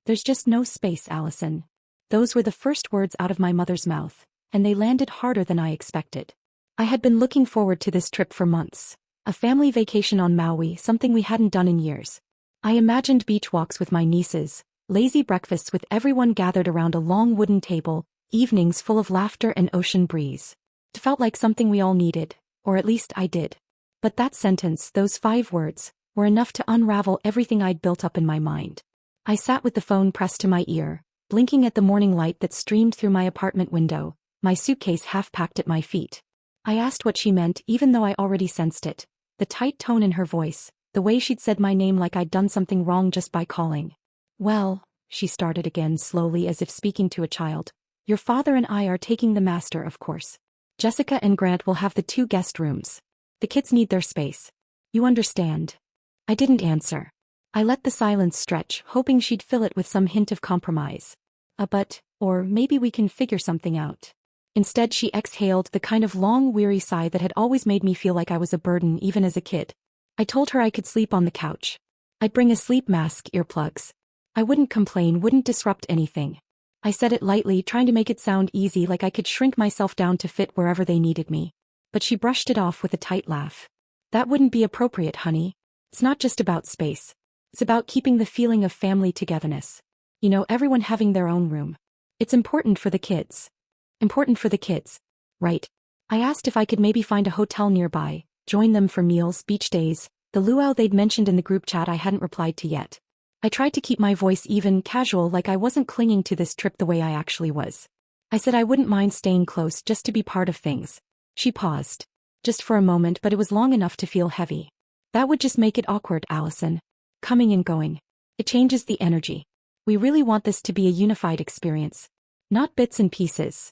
There's just no space, Allison. Those were the first words out of my mother's mouth, and they landed harder than I expected. I had been looking forward to this trip for months. A family vacation on Maui, something we hadn't done in years. I imagined beach walks with my nieces, lazy breakfasts with everyone gathered around a long wooden table, evenings full of laughter and ocean breeze. It felt like something we all needed, or at least I did. But that sentence, those 5 words, were enough to unravel everything I'd built up in my mind. I sat with the phone pressed to my ear, blinking at the morning light that streamed through my apartment window, my suitcase half packed at my feet. I asked what she meant even though I already sensed it. The tight tone in her voice, the way she'd said my name like I'd done something wrong just by calling. Well, she started again slowly as if speaking to a child. Your father and I are taking the master, of course. Jessica and Grant will have the 2 guest rooms. The kids need their space. You understand? I didn't answer. I let the silence stretch, hoping she'd fill it with some hint of compromise. Or maybe we can figure something out. Instead she exhaled the kind of long weary sigh that had always made me feel like I was a burden even as a kid. I told her I could sleep on the couch. I'd bring a sleep mask, earplugs. I wouldn't complain, wouldn't disrupt anything. I said it lightly, trying to make it sound easy, like I could shrink myself down to fit wherever they needed me. But she brushed it off with a tight laugh. That wouldn't be appropriate, honey. It's not just about space. It's about keeping the feeling of family togetherness. You know, everyone having their own room. It's important for the kids. Important for the kids. Right. I asked if I could maybe find a hotel nearby, join them for meals, beach days, the luau they'd mentioned in the group chat I hadn't replied to yet. I tried to keep my voice even, casual, like I wasn't clinging to this trip the way I actually was. I said I wouldn't mind staying close just to be part of things. She paused. Just for a moment, but it was long enough to feel heavy. That would just make it awkward, Allison. Coming and going. It changes the energy. We really want this to be a unified experience. Not bits and pieces.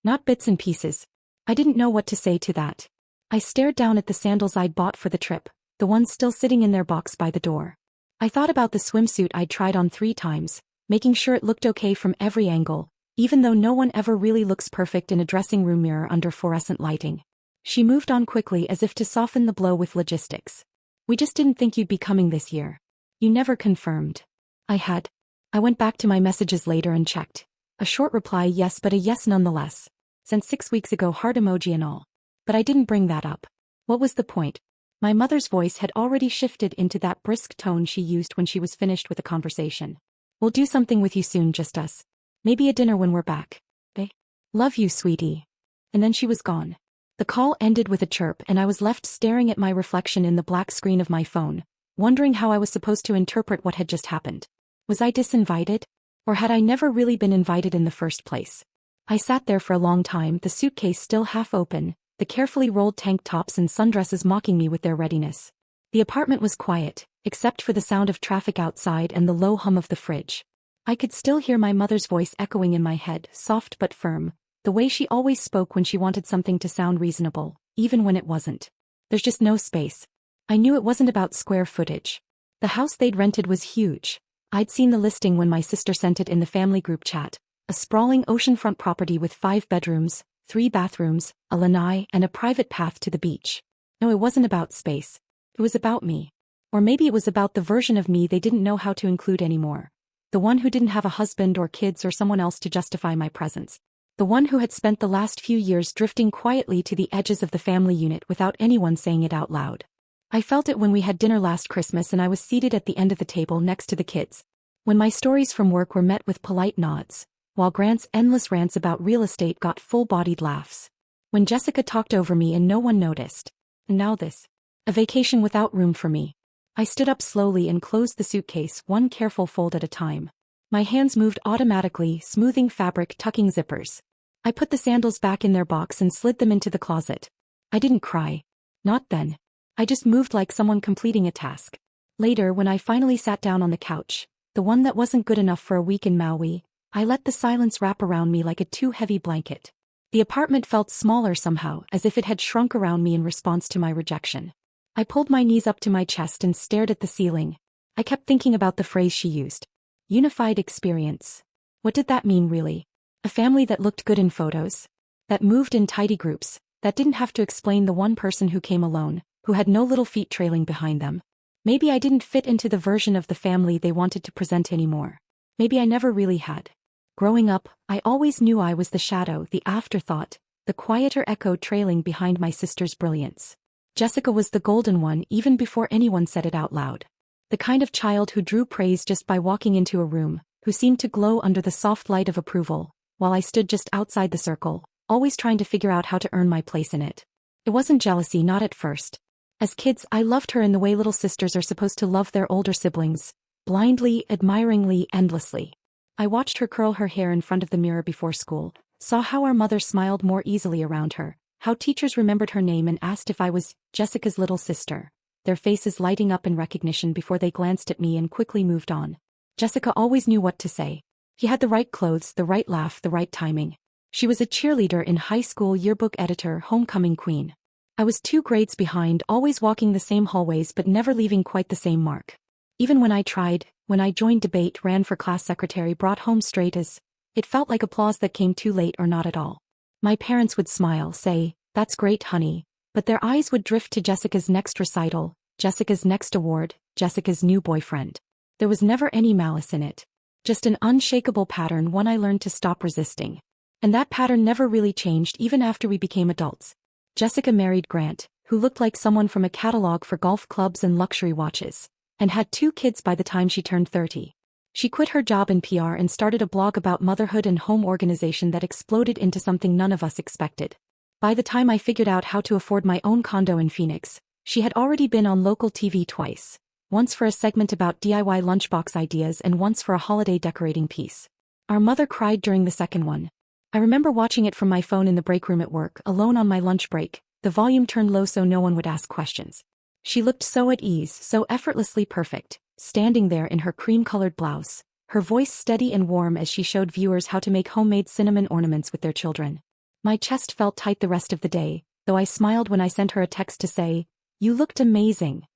Not bits and pieces. I didn't know what to say to that. I stared down at the sandals I'd bought for the trip, the ones still sitting in their box by the door. I thought about the swimsuit I'd tried on 3 times, making sure it looked okay from every angle, even though no one ever really looks perfect in a dressing room mirror under fluorescent lighting. She moved on quickly as if to soften the blow with logistics. We just didn't think you'd be coming this year. You never confirmed. I had. I went back to my messages later and checked. A short reply, yes, but a yes nonetheless. Sent 6 weeks ago, heart emoji and all. But I didn't bring that up. What was the point? My mother's voice had already shifted into that brisk tone she used when she was finished with a conversation. We'll do something with you soon, just us. Maybe a dinner when we're back. Eh? Love you, sweetie. And then she was gone. The call ended with a chirp and I was left staring at my reflection in the black screen of my phone, wondering how I was supposed to interpret what had just happened. Was I disinvited? Or had I never really been invited in the first place? I sat there for a long time, the suitcase still half open, the carefully rolled tank tops and sundresses mocking me with their readiness. The apartment was quiet, except for the sound of traffic outside and the low hum of the fridge. I could still hear my mother's voice echoing in my head, soft but firm, the way she always spoke when she wanted something to sound reasonable, even when it wasn't. There's just no space. I knew it wasn't about square footage. The house they'd rented was huge. I'd seen the listing when my sister sent it in the family group chat. A sprawling oceanfront property with 5 bedrooms, 3 bathrooms, a lanai, and a private path to the beach. No, it wasn't about space. It was about me. Or maybe it was about the version of me they didn't know how to include anymore. The one who didn't have a husband or kids or someone else to justify my presence. The one who had spent the last few years drifting quietly to the edges of the family unit without anyone saying it out loud. I felt it when we had dinner last Christmas and I was seated at the end of the table next to the kids. When my stories from work were met with polite nods, while Grant's endless rants about real estate got full-bodied laughs. When Jessica talked over me and no one noticed. And now this. A vacation without room for me. I stood up slowly and closed the suitcase, one careful fold at a time. My hands moved automatically, smoothing fabric, tucking zippers. I put the sandals back in their box and slid them into the closet. I didn't cry. Not then. I just moved like someone completing a task. Later, when I finally sat down on the couch, the one that wasn't good enough for a week in Maui, I let the silence wrap around me like a too heavy blanket. The apartment felt smaller somehow, as if it had shrunk around me in response to my rejection. I pulled my knees up to my chest and stared at the ceiling. I kept thinking about the phrase she used. Unified experience. What did that mean really? A family that looked good in photos? That moved in tidy groups? That didn't have to explain the one person who came alone, who had no little feet trailing behind them? Maybe I didn't fit into the version of the family they wanted to present anymore. Maybe I never really had. Growing up, I always knew I was the shadow, the afterthought, the quieter echo trailing behind my sister's brilliance. Jessica was the golden one even before anyone said it out loud. The kind of child who drew praise just by walking into a room, who seemed to glow under the soft light of approval, while I stood just outside the circle, always trying to figure out how to earn my place in it. It wasn't jealousy, not at first. As kids, I loved her in the way little sisters are supposed to love their older siblings, blindly, admiringly, endlessly. I watched her curl her hair in front of the mirror before school, saw how our mother smiled more easily around her, how teachers remembered her name and asked if I was Jessica's little sister, their faces lighting up in recognition before they glanced at me and quickly moved on. Jessica always knew what to say. She had the right clothes, the right laugh, the right timing. She was a cheerleader in high school, yearbook editor, homecoming queen. I was 2 grades behind, always walking the same hallways but never leaving quite the same mark. Even when I tried, when I joined debate, ran for class secretary, brought home straight A's, it felt like applause that came too late or not at all. My parents would smile, say, "That's great, honey," but their eyes would drift to Jessica's next recital, Jessica's next award, Jessica's new boyfriend. There was never any malice in it. Just an unshakable pattern, one I learned to stop resisting. And that pattern never really changed even after we became adults. Jessica married Grant, who looked like someone from a catalog for golf clubs and luxury watches, and had 2 kids by the time she turned 30. She quit her job in PR and started a blog about motherhood and home organization that exploded into something none of us expected. By the time I figured out how to afford my own condo in Phoenix, she had already been on local TV twice, once for a segment about DIY lunchbox ideas and once for a holiday decorating piece. Our mother cried during the second one. I remember watching it from my phone in the break room at work, alone on my lunch break, the volume turned low so no one would ask questions. She looked so at ease, so effortlessly perfect, standing there in her cream-colored blouse, her voice steady and warm as she showed viewers how to make homemade cinnamon ornaments with their children. My chest felt tight the rest of the day, though I smiled when I sent her a text to say, "You looked amazing."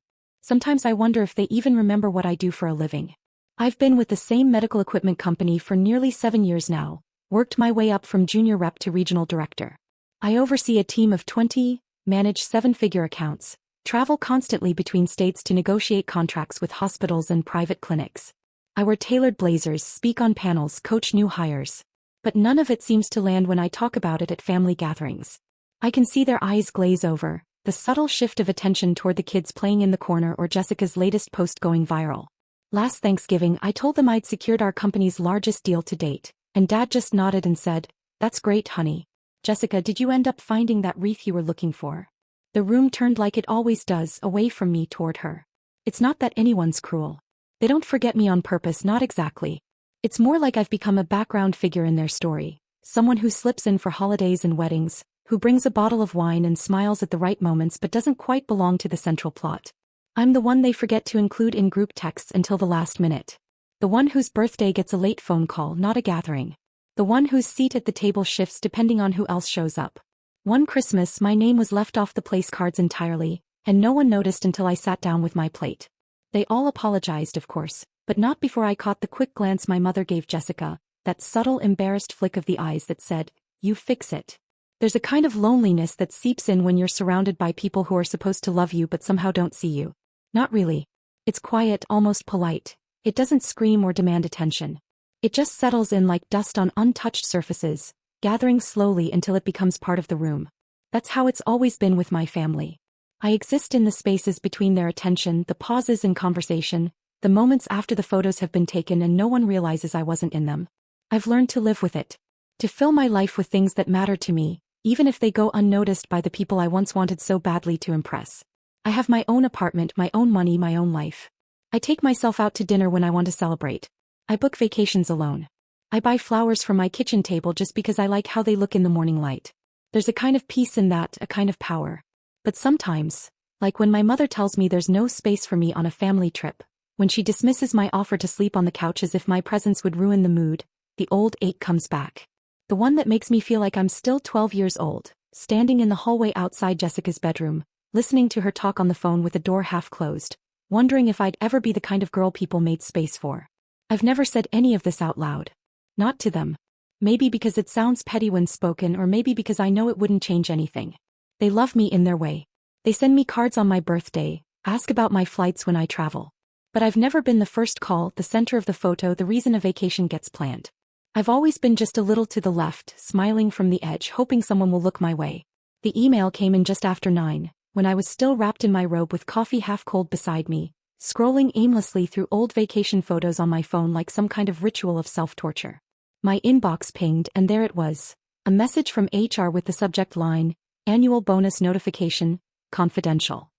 Sometimes I wonder if they even remember what I do for a living. I've been with the same medical equipment company for nearly 7 years now, worked my way up from junior rep to regional director. I oversee a team of 20, manage 7-figure accounts, travel constantly between states to negotiate contracts with hospitals and private clinics. I wear tailored blazers, speak on panels, coach new hires. But none of it seems to land when I talk about it at family gatherings. I can see their eyes glaze over, the subtle shift of attention toward the kids playing in the corner or Jessica's latest post going viral. Last Thanksgiving, I told them I'd secured our company's largest deal to date, and Dad just nodded and said, "That's great, honey. Jessica, did you end up finding that wreath you were looking for?" The room turned like it always does, away from me toward her. It's not that anyone's cruel. They don't forget me on purpose, not exactly. It's more like I've become a background figure in their story, someone who slips in for holidays and weddings, who brings a bottle of wine and smiles at the right moments but doesn't quite belong to the central plot. I'm the one they forget to include in group texts until the last minute. The one whose birthday gets a late phone call, not a gathering. The one whose seat at the table shifts depending on who else shows up. One Christmas, my name was left off the place cards entirely, and no one noticed until I sat down with my plate. They all apologized, of course, but not before I caught the quick glance my mother gave Jessica, that subtle, embarrassed flick of the eyes that said, "You fix it." There's a kind of loneliness that seeps in when you're surrounded by people who are supposed to love you but somehow don't see you. Not really. It's quiet, almost polite. It doesn't scream or demand attention. It just settles in like dust on untouched surfaces, gathering slowly until it becomes part of the room. That's how it's always been with my family. I exist in the spaces between their attention, the pauses in conversation, the moments after the photos have been taken and no one realizes I wasn't in them. I've learned to live with it. To fill my life with things that matter to me, even if they go unnoticed by the people I once wanted so badly to impress. I have my own apartment, my own money, my own life. I take myself out to dinner when I want to celebrate. I book vacations alone. I buy flowers for my kitchen table just because I like how they look in the morning light. There's a kind of peace in that, a kind of power. But sometimes, like when my mother tells me there's no space for me on a family trip, when she dismisses my offer to sleep on the couch as if my presence would ruin the mood, the old ache comes back. The one that makes me feel like I'm still 12 years old, standing in the hallway outside Jessica's bedroom, listening to her talk on the phone with the door half closed, wondering if I'd ever be the kind of girl people made space for. I've never said any of this out loud. Not to them. Maybe because it sounds petty when spoken, or maybe because I know it wouldn't change anything. They love me in their way. They send me cards on my birthday, ask about my flights when I travel. But I've never been the first call, the center of the photo, the reason a vacation gets planned. I've always been just a little to the left, smiling from the edge, hoping someone will look my way. The email came in just after 9, when I was still wrapped in my robe with coffee half cold beside me, scrolling aimlessly through old vacation photos on my phone like some kind of ritual of self-torture. My inbox pinged, and there it was. A message from HR with the subject line, Annual Bonus Notification, Confidential.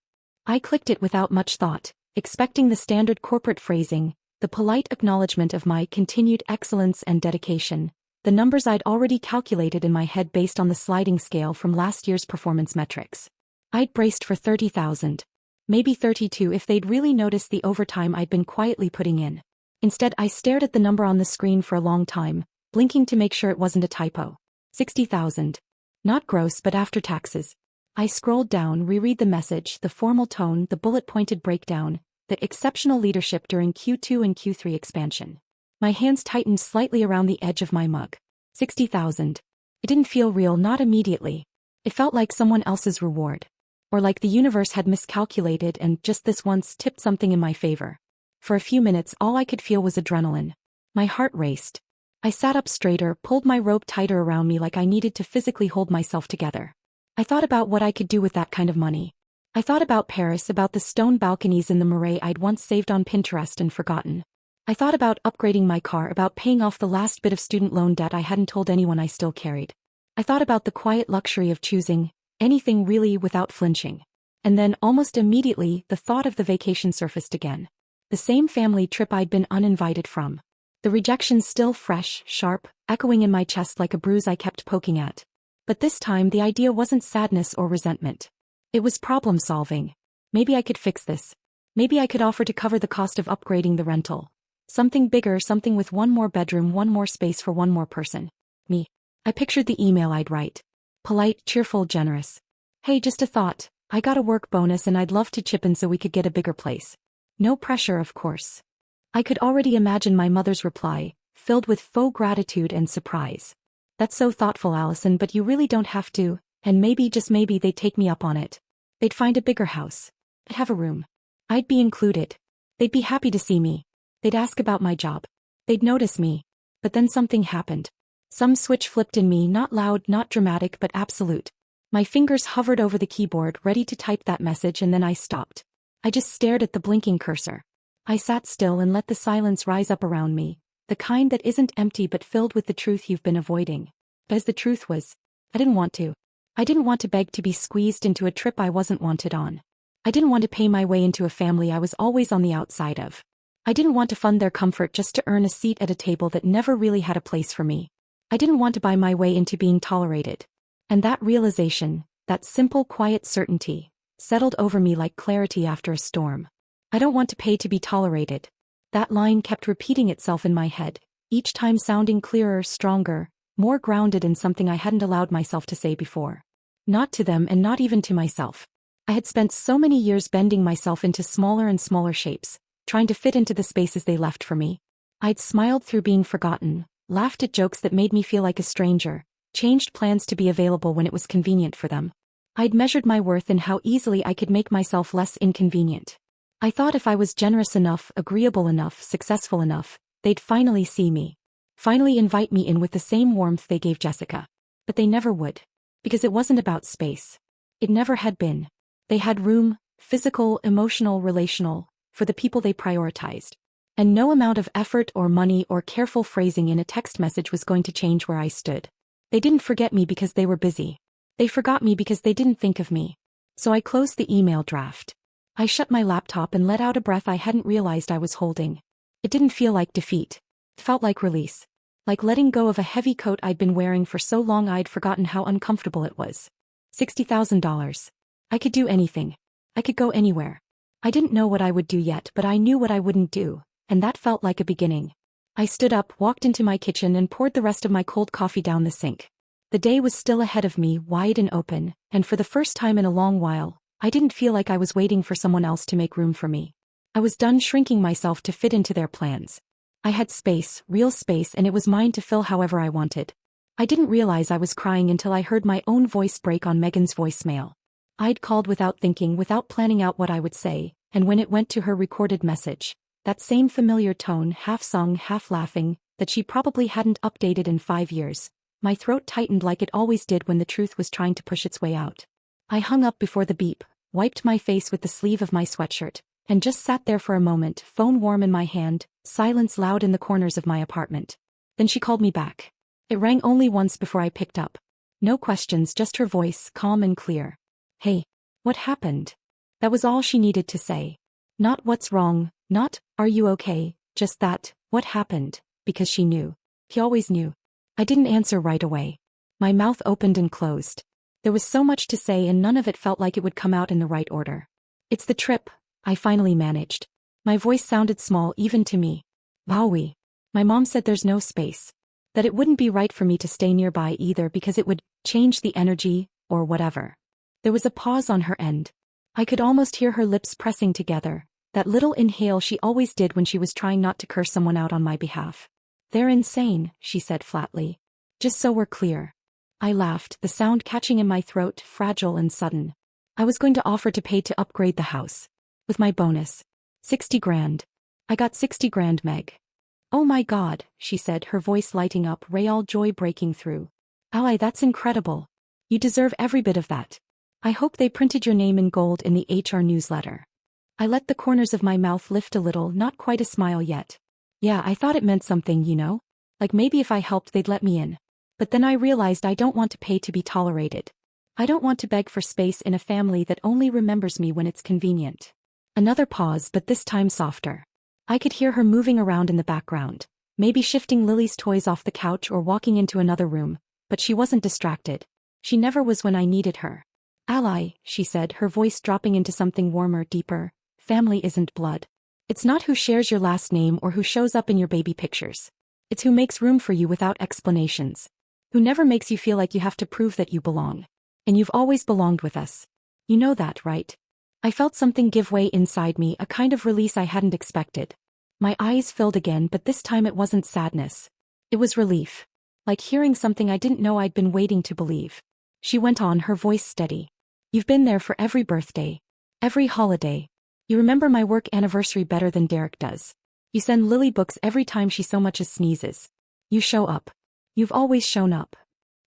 I clicked it without much thought, expecting the standard corporate phrasing, the polite acknowledgement of my continued excellence and dedication, the numbers I'd already calculated in my head based on the sliding scale from last year's performance metrics. I'd braced for 30,000. Maybe 32 if they'd really noticed the overtime I'd been quietly putting in. Instead, I stared at the number on the screen for a long time, blinking to make sure it wasn't a typo. 60,000. Not gross but after taxes. I scrolled down, reread the message, the formal tone, the bullet-pointed breakdown, the exceptional leadership during Q2 and Q3 expansion. My hands tightened slightly around the edge of my mug. 60,000. It didn't feel real, not immediately. It felt like someone else's reward. Or like the universe had miscalculated and just this once tipped something in my favor. For a few minutes all I could feel was adrenaline. My heart raced. I sat up straighter, pulled my robe tighter around me like I needed to physically hold myself together. I thought about what I could do with that kind of money. I thought about Paris, about the stone balconies in the Marais I'd once saved on Pinterest and forgotten. I thought about upgrading my car, about paying off the last bit of student loan debt I hadn't told anyone I still carried. I thought about the quiet luxury of choosing anything really without flinching. And then, almost immediately, the thought of the vacation surfaced again. The same family trip I'd been uninvited from. The rejection still fresh, sharp, echoing in my chest like a bruise I kept poking at. But this time the idea wasn't sadness or resentment. It was problem-solving. Maybe I could fix this. Maybe I could offer to cover the cost of upgrading the rental. Something bigger, something with one more bedroom, one more space for one more person. Me. I pictured the email I'd write. Polite, cheerful, generous. Hey, just a thought. I got a work bonus and I'd love to chip in so we could get a bigger place. No pressure, of course. I could already imagine my mother's reply, filled with faux gratitude and surprise. That's so thoughtful, Allison, but you really don't have to, and maybe, just maybe, they'd take me up on it. They'd find a bigger house. I'd have a room. I'd be included. They'd be happy to see me. They'd ask about my job. They'd notice me. But then something happened. Some switch flipped in me, not loud, not dramatic, but absolute. My fingers hovered over the keyboard, ready to type that message, and then I stopped. I just stared at the blinking cursor. I sat still and let the silence rise up around me, the kind that isn't empty but filled with the truth you've been avoiding. As the truth was, I didn't want to. I didn't want to beg to be squeezed into a trip I wasn't wanted on. I didn't want to pay my way into a family I was always on the outside of. I didn't want to fund their comfort just to earn a seat at a table that never really had a place for me. I didn't want to buy my way into being tolerated. And that realization, that simple, quiet certainty, settled over me like clarity after a storm. I don't want to pay to be tolerated. That line kept repeating itself in my head, each time sounding clearer, stronger, more grounded in something I hadn't allowed myself to say before. Not to them and not even to myself. I had spent so many years bending myself into smaller and smaller shapes, trying to fit into the spaces they left for me. I'd smiled through being forgotten, laughed at jokes that made me feel like a stranger, changed plans to be available when it was convenient for them. I'd measured my worth in how easily I could make myself less inconvenient. I thought if I was generous enough, agreeable enough, successful enough, they'd finally see me. Finally invite me in with the same warmth they gave Jessica. But they never would. Because it wasn't about space. It never had been. They had room, physical, emotional, relational, for the people they prioritized. And no amount of effort or money or careful phrasing in a text message was going to change where I stood. They didn't forget me because they were busy. They forgot me because they didn't think of me. So I closed the email draft. I shut my laptop and let out a breath I hadn't realized I was holding. It didn't feel like defeat. It felt like release. Like letting go of a heavy coat I'd been wearing for so long I'd forgotten how uncomfortable it was. $60,000. I could do anything. I could go anywhere. I didn't know what I would do yet, but I knew what I wouldn't do, and that felt like a beginning. I stood up, walked into my kitchen and poured the rest of my cold coffee down the sink. The day was still ahead of me, wide and open, and for the first time in a long while, I didn't feel like I was waiting for someone else to make room for me. I was done shrinking myself to fit into their plans. I had space, real space, and it was mine to fill however I wanted. I didn't realize I was crying until I heard my own voice break on Megan's voicemail. I'd called without thinking, without planning out what I would say, and when it went to her recorded message, That same familiar tone, half sung, half laughing, that she probably hadn't updated in 5 years. My throat tightened like it always did when the truth was trying to push its way out. I hung up before the beep, wiped my face with the sleeve of my sweatshirt, and just sat there for a moment, phone warm in my hand, silence loud in the corners of my apartment. Then she called me back. It rang only once before I picked up. No questions, just her voice, calm and clear. Hey, what happened? That was all she needed to say. Not what's wrong, not, are you okay, just that, what happened, because she knew. He always knew. I didn't answer right away. My mouth opened and closed. There was so much to say and none of it felt like it would come out in the right order. It's the trip, I finally managed. My voice sounded small even to me. Wowie. My mom said there's no space. That it wouldn't be right for me to stay nearby either because it would change the energy, or whatever. There was a pause on her end. I could almost hear her lips pressing together, that little inhale she always did when she was trying not to curse someone out on my behalf. They're insane, she said flatly. Just so we're clear. I laughed, the sound catching in my throat, fragile and sudden. I was going to offer to pay to upgrade the house. With my bonus. 60 grand. I got 60 grand, Meg. Oh my God, she said, her voice lighting up, real joy breaking through. Ally, that's incredible. You deserve every bit of that. I hope they printed your name in gold in the HR newsletter. I let the corners of my mouth lift a little, not quite a smile yet. Yeah, I thought it meant something, you know? Like maybe if I helped they'd let me in. But then I realized I don't want to pay to be tolerated. I don't want to beg for space in a family that only remembers me when it's convenient. Another pause, but this time softer. I could hear her moving around in the background, maybe shifting Lily's toys off the couch or walking into another room, but she wasn't distracted. She never was when I needed her. Ally, she said, her voice dropping into something warmer, deeper. Family isn't blood. It's not who shares your last name or who shows up in your baby pictures. It's who makes room for you without explanations. Who never makes you feel like you have to prove that you belong. And you've always belonged with us. You know that, right? I felt something give way inside me, a kind of release I hadn't expected. My eyes filled again, but this time it wasn't sadness. It was relief. Like hearing something I didn't know I'd been waiting to believe. She went on, her voice steady. You've been there for every birthday. Every holiday. You remember my work anniversary better than Derek does. You send Lily books every time she so much as sneezes. You show up. You've always shown up.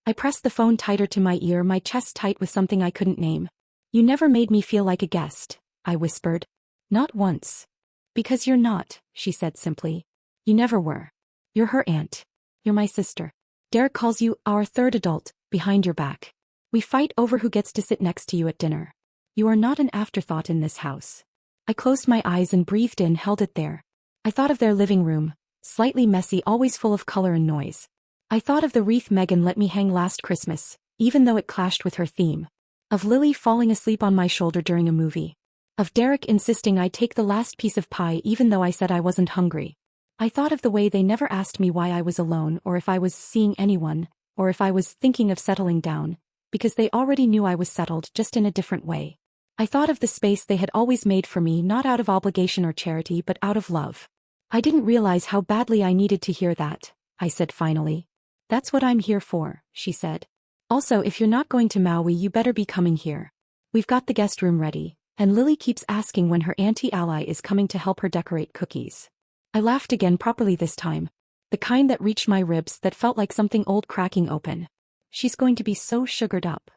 I pressed the phone tighter to my ear, my chest tight with something I couldn't name. You never made me feel like a guest, I whispered. Not once. Because you're not, she said simply. You never were. You're her aunt. You're my sister. Derek calls you our third adult, behind your back. We fight over who gets to sit next to you at dinner. You are not an afterthought in this house. I closed my eyes and breathed in, held it there. I thought of their living room, slightly messy, always full of color and noise. I thought of the wreath Megan let me hang last Christmas, even though it clashed with her theme. Of Lily falling asleep on my shoulder during a movie. Of Derek insisting I take the last piece of pie even though I said I wasn't hungry. I thought of the way they never asked me why I was alone or if I was seeing anyone, or if I was thinking of settling down, because they already knew I was settled, just in a different way. I thought of the space they had always made for me, not out of obligation or charity but out of love. I didn't realize how badly I needed to hear that, I said finally. That's what I'm here for, she said. Also, if you're not going to Maui you better be coming here. We've got the guest room ready, and Lily keeps asking when her auntie Ally is coming to help her decorate cookies. I laughed again, properly this time. The kind that reached my ribs, that felt like something old cracking open. She's going to be so sugared up.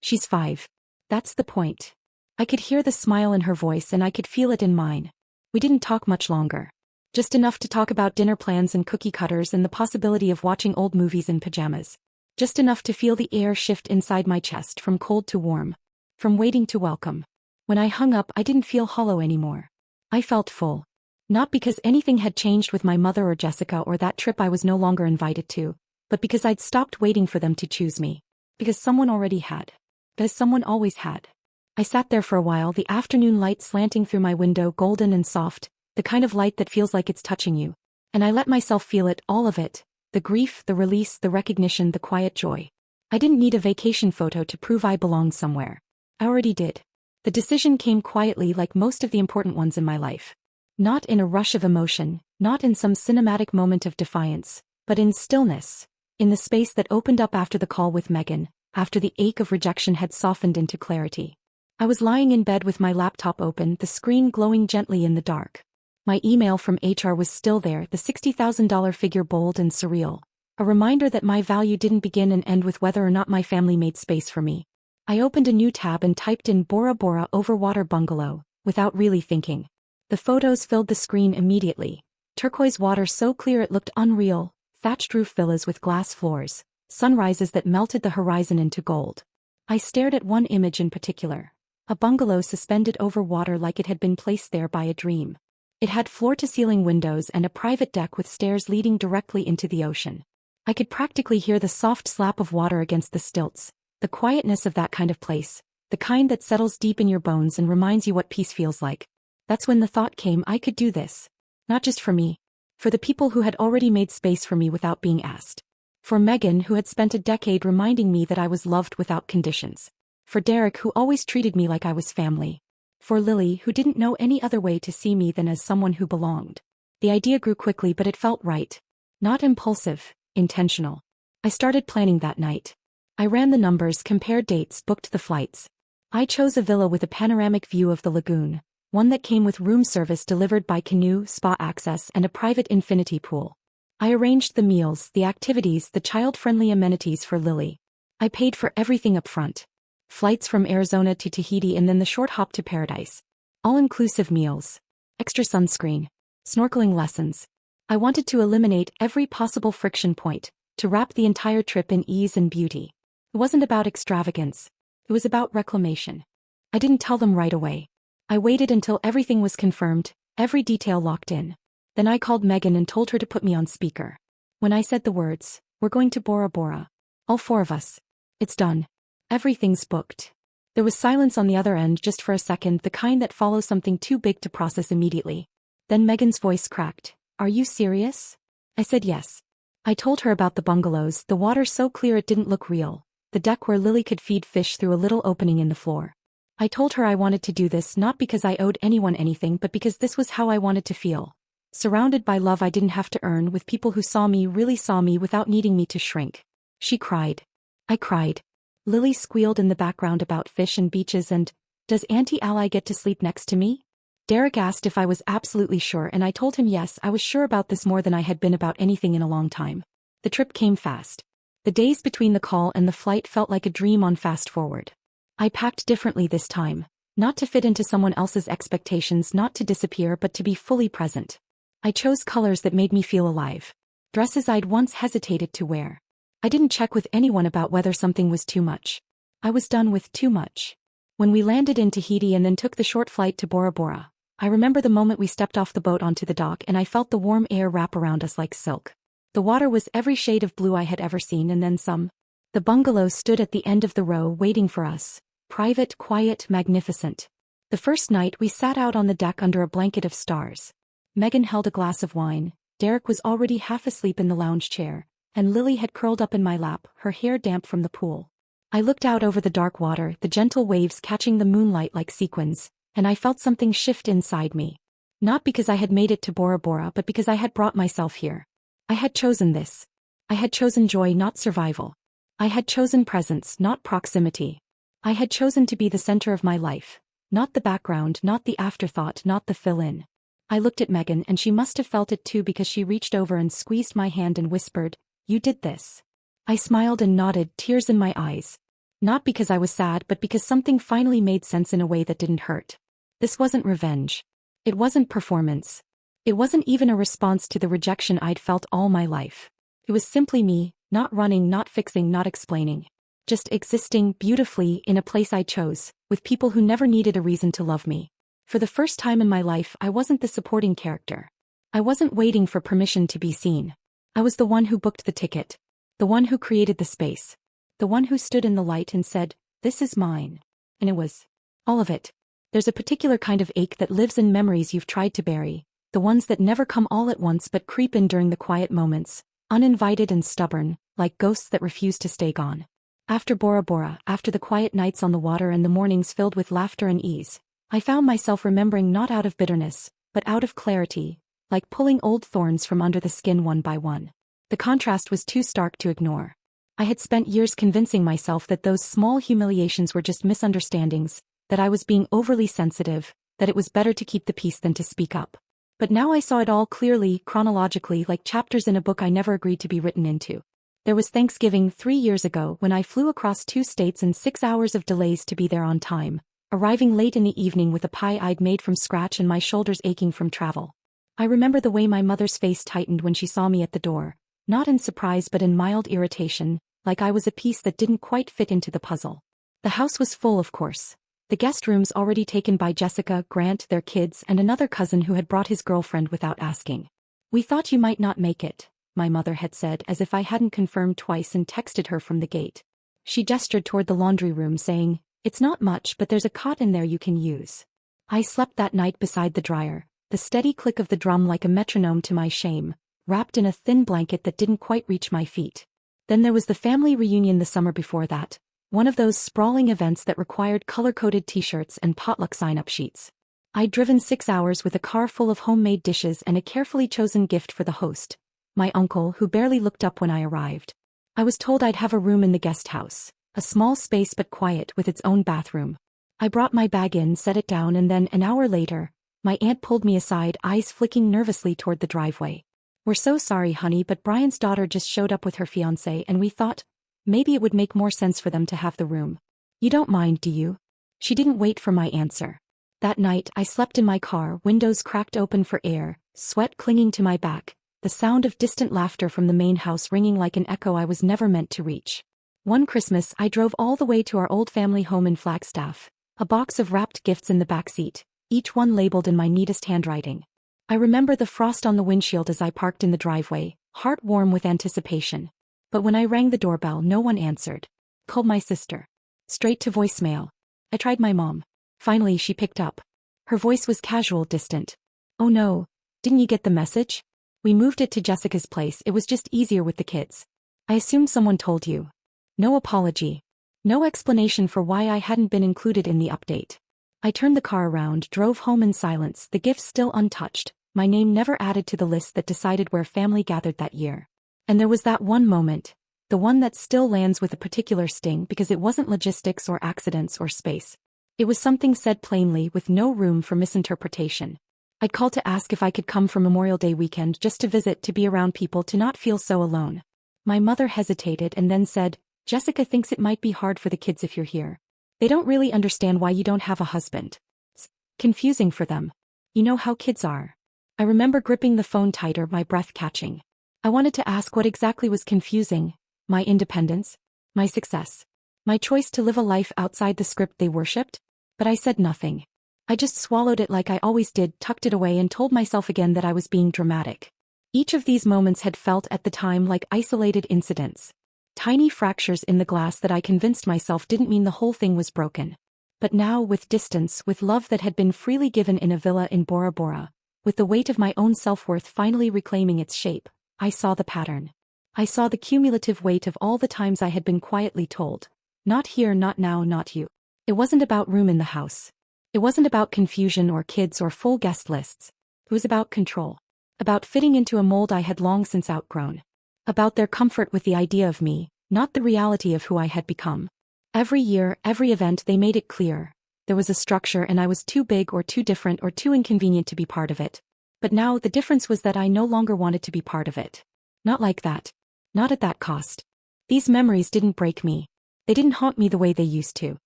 She's 5. That's the point. I could hear the smile in her voice and I could feel it in mine. We didn't talk much longer. Just enough to talk about dinner plans and cookie cutters and the possibility of watching old movies in pajamas. Just enough to feel the air shift inside my chest from cold to warm. From waiting to welcome. When I hung up I didn't feel hollow anymore. I felt full. Not because anything had changed with my mother or Jessica or that trip I was no longer invited to, but because I'd stopped waiting for them to choose me. Because someone already had. Because someone always had. I sat there for a while, the afternoon light slanting through my window, golden and soft, the kind of light that feels like it's touching you. And I let myself feel it, all of it. The grief, the release, the recognition, the quiet joy. I didn't need a vacation photo to prove I belonged somewhere. I already did. The decision came quietly, like most of the important ones in my life. Not in a rush of emotion, not in some cinematic moment of defiance, but in stillness. In the space that opened up after the call with Megan, after the ache of rejection had softened into clarity. I was lying in bed with my laptop open, the screen glowing gently in the dark. My email from HR was still there, the $60,000 figure bold and surreal. A reminder that my value didn't begin and end with whether or not my family made space for me. I opened a new tab and typed in Bora Bora overwater bungalow, without really thinking. The photos filled the screen immediately. Turquoise water so clear it looked unreal, thatched roof villas with glass floors, sunrises that melted the horizon into gold. I stared at one image in particular. A bungalow suspended over water like it had been placed there by a dream. It had floor-to-ceiling windows and a private deck with stairs leading directly into the ocean. I could practically hear the soft slap of water against the stilts, the quietness of that kind of place, the kind that settles deep in your bones and reminds you what peace feels like. That's when the thought came I could do this. Not just for me. For the people who had already made space for me without being asked. For Megan, who had spent a decade reminding me that I was loved without conditions. For Derek, who always treated me like I was family. For Lily, who didn't know any other way to see me than as someone who belonged. The idea grew quickly, but it felt right. Not impulsive, intentional. I started planning that night. I ran the numbers, compared dates, booked the flights. I chose a villa with a panoramic view of the lagoon, one that came with room service delivered by canoe, spa access, and a private infinity pool. I arranged the meals, the activities, the child-friendly amenities for Lily. I paid for everything up front. Flights from Arizona to Tahiti and then the short hop to paradise. All-inclusive meals. Extra sunscreen. Snorkeling lessons. I wanted to eliminate every possible friction point, to wrap the entire trip in ease and beauty. It wasn't about extravagance. It was about reclamation. I didn't tell them right away. I waited until everything was confirmed, every detail locked in. Then I called Megan and told her to put me on speaker. When I said the words, "We're going to Bora Bora. All four of us. It's done. Everything's booked." There was silence on the other end just for a second, the kind that follows something too big to process immediately. Then Megan's voice cracked. "Are you serious?" I said yes. I told her about the bungalows, the water so clear it didn't look real, the deck where Lily could feed fish through a little opening in the floor. I told her I wanted to do this not because I owed anyone anything but because this was how I wanted to feel. Surrounded by love I didn't have to earn, with people who saw me, really saw me without needing me to shrink. She cried. I cried. Lily squealed in the background about fish and beaches and, "Does Auntie Ally get to sleep next to me?" Derek asked if I was absolutely sure and I told him yes, I was sure about this more than I had been about anything in a long time. The trip came fast. The days between the call and the flight felt like a dream on fast forward. I packed differently this time. Not to fit into someone else's expectations, not to disappear but to be fully present. I chose colors that made me feel alive. Dresses I'd once hesitated to wear. I didn't check with anyone about whether something was too much. I was done with too much. When we landed in Tahiti and then took the short flight to Bora Bora, I remember the moment we stepped off the boat onto the dock and I felt the warm air wrap around us like silk. The water was every shade of blue I had ever seen and then some. The bungalow stood at the end of the row waiting for us. Private, quiet, magnificent. The first night we sat out on the deck under a blanket of stars. Megan held a glass of wine, Derek was already half asleep in the lounge chair, and Lily had curled up in my lap, her hair damp from the pool. I looked out over the dark water, the gentle waves catching the moonlight like sequins, and I felt something shift inside me. Not because I had made it to Bora Bora but because I had brought myself here. I had chosen this. I had chosen joy, not survival. I had chosen presence, not proximity. I had chosen to be the center of my life. Not the background, not the afterthought, not the fill-in. I looked at Megan and she must have felt it too because she reached over and squeezed my hand and whispered, "You did this." I smiled and nodded, tears in my eyes. Not because I was sad but because something finally made sense in a way that didn't hurt. This wasn't revenge. It wasn't performance. It wasn't even a response to the rejection I'd felt all my life. It was simply me, not running, not fixing, not explaining. Just existing beautifully in a place I chose, with people who never needed a reason to love me. For the first time in my life I wasn't the supporting character. I wasn't waiting for permission to be seen. I was the one who booked the ticket. The one who created the space. The one who stood in the light and said, "This is mine." And it was. All of it. There's a particular kind of ache that lives in memories you've tried to bury, the ones that never come all at once but creep in during the quiet moments, uninvited and stubborn, like ghosts that refuse to stay gone. After Bora Bora, after the quiet nights on the water and the mornings filled with laughter and ease, I found myself remembering not out of bitterness, but out of clarity, like pulling old thorns from under the skin one by one. The contrast was too stark to ignore. I had spent years convincing myself that those small humiliations were just misunderstandings, that I was being overly sensitive, that it was better to keep the peace than to speak up. But now I saw it all clearly, chronologically, like chapters in a book I never agreed to be written into. There was Thanksgiving 3 years ago when I flew across 2 states and 6 hours of delays to be there on time, arriving late in the evening with a pie I'd made from scratch and my shoulders aching from travel. I remember the way my mother's face tightened when she saw me at the door, not in surprise but in mild irritation, like I was a piece that didn't quite fit into the puzzle. The house was full, of course. The guest rooms already taken by Jessica, Grant, their kids, and another cousin who had brought his girlfriend without asking. "We thought you might not make it," my mother had said, as if I hadn't confirmed twice and texted her from the gate. She gestured toward the laundry room, saying, "It's not much, but there's a cot in there you can use." I slept that night beside the dryer, the steady click of the drum like a metronome to my shame, wrapped in a thin blanket that didn't quite reach my feet. Then there was the family reunion the summer before that, one of those sprawling events that required color-coded t-shirts and potluck sign-up sheets. I'd driven 6 hours with a car full of homemade dishes and a carefully chosen gift for the host, my uncle, who barely looked up when I arrived. I was told I'd have a room in the guest house, a small space but quiet with its own bathroom. I brought my bag in, set it down, and then, an hour later, my aunt pulled me aside, eyes flicking nervously toward the driveway. "We're so sorry, honey, but Brian's daughter just showed up with her fiancé and we thought maybe it would make more sense for them to have the room. You don't mind, do you?" She didn't wait for my answer. That night, I slept in my car, windows cracked open for air, sweat clinging to my back, the sound of distant laughter from the main house ringing like an echo I was never meant to reach. One Christmas, I drove all the way to our old family home in Flagstaff, a box of wrapped gifts in the back seat, each one labeled in my neatest handwriting. I remember the frost on the windshield as I parked in the driveway, heart warm with anticipation. But when I rang the doorbell, no one answered. Called my sister. Straight to voicemail. I tried my mom. Finally, she picked up. Her voice was casual, distant. "Oh no, didn't you get the message? We moved it to Jessica's place, it was just easier with the kids. I assumed someone told you." No apology. No explanation for why I hadn't been included in the update. I turned the car around, drove home in silence, the gifts still untouched, my name never added to the list that decided where family gathered that year. And there was that one moment, the one that still lands with a particular sting because it wasn't logistics or accidents or space. It was something said plainly with no room for misinterpretation. I'd called to ask if I could come for Memorial Day weekend just to visit, to be around people, to not feel so alone. My mother hesitated and then said, "Jessica thinks it might be hard for the kids if you're here. They don't really understand why you don't have a husband. It's confusing for them. You know how kids are." I remember gripping the phone tighter, my breath catching. I wanted to ask what exactly was confusing. My independence? My success? My choice to live a life outside the script they worshipped? But I said nothing. I just swallowed it like I always did, tucked it away, and told myself again that I was being dramatic. Each of these moments had felt at the time like isolated incidents. Tiny fractures in the glass that I convinced myself didn't mean the whole thing was broken. But now, with distance, with love that had been freely given in a villa in Bora Bora, with the weight of my own self-worth finally reclaiming its shape, I saw the pattern. I saw the cumulative weight of all the times I had been quietly told, "Not here, not now, not you." It wasn't about room in the house. It wasn't about confusion or kids or full guest lists. It was about control. About fitting into a mold I had long since outgrown. About their comfort with the idea of me, not the reality of who I had become. Every year, every event, they made it clear. There was a structure and I was too big or too different or too inconvenient to be part of it. But now the difference was that I no longer wanted to be part of it. Not like that. Not at that cost. These memories didn't break me. They didn't haunt me the way they used to.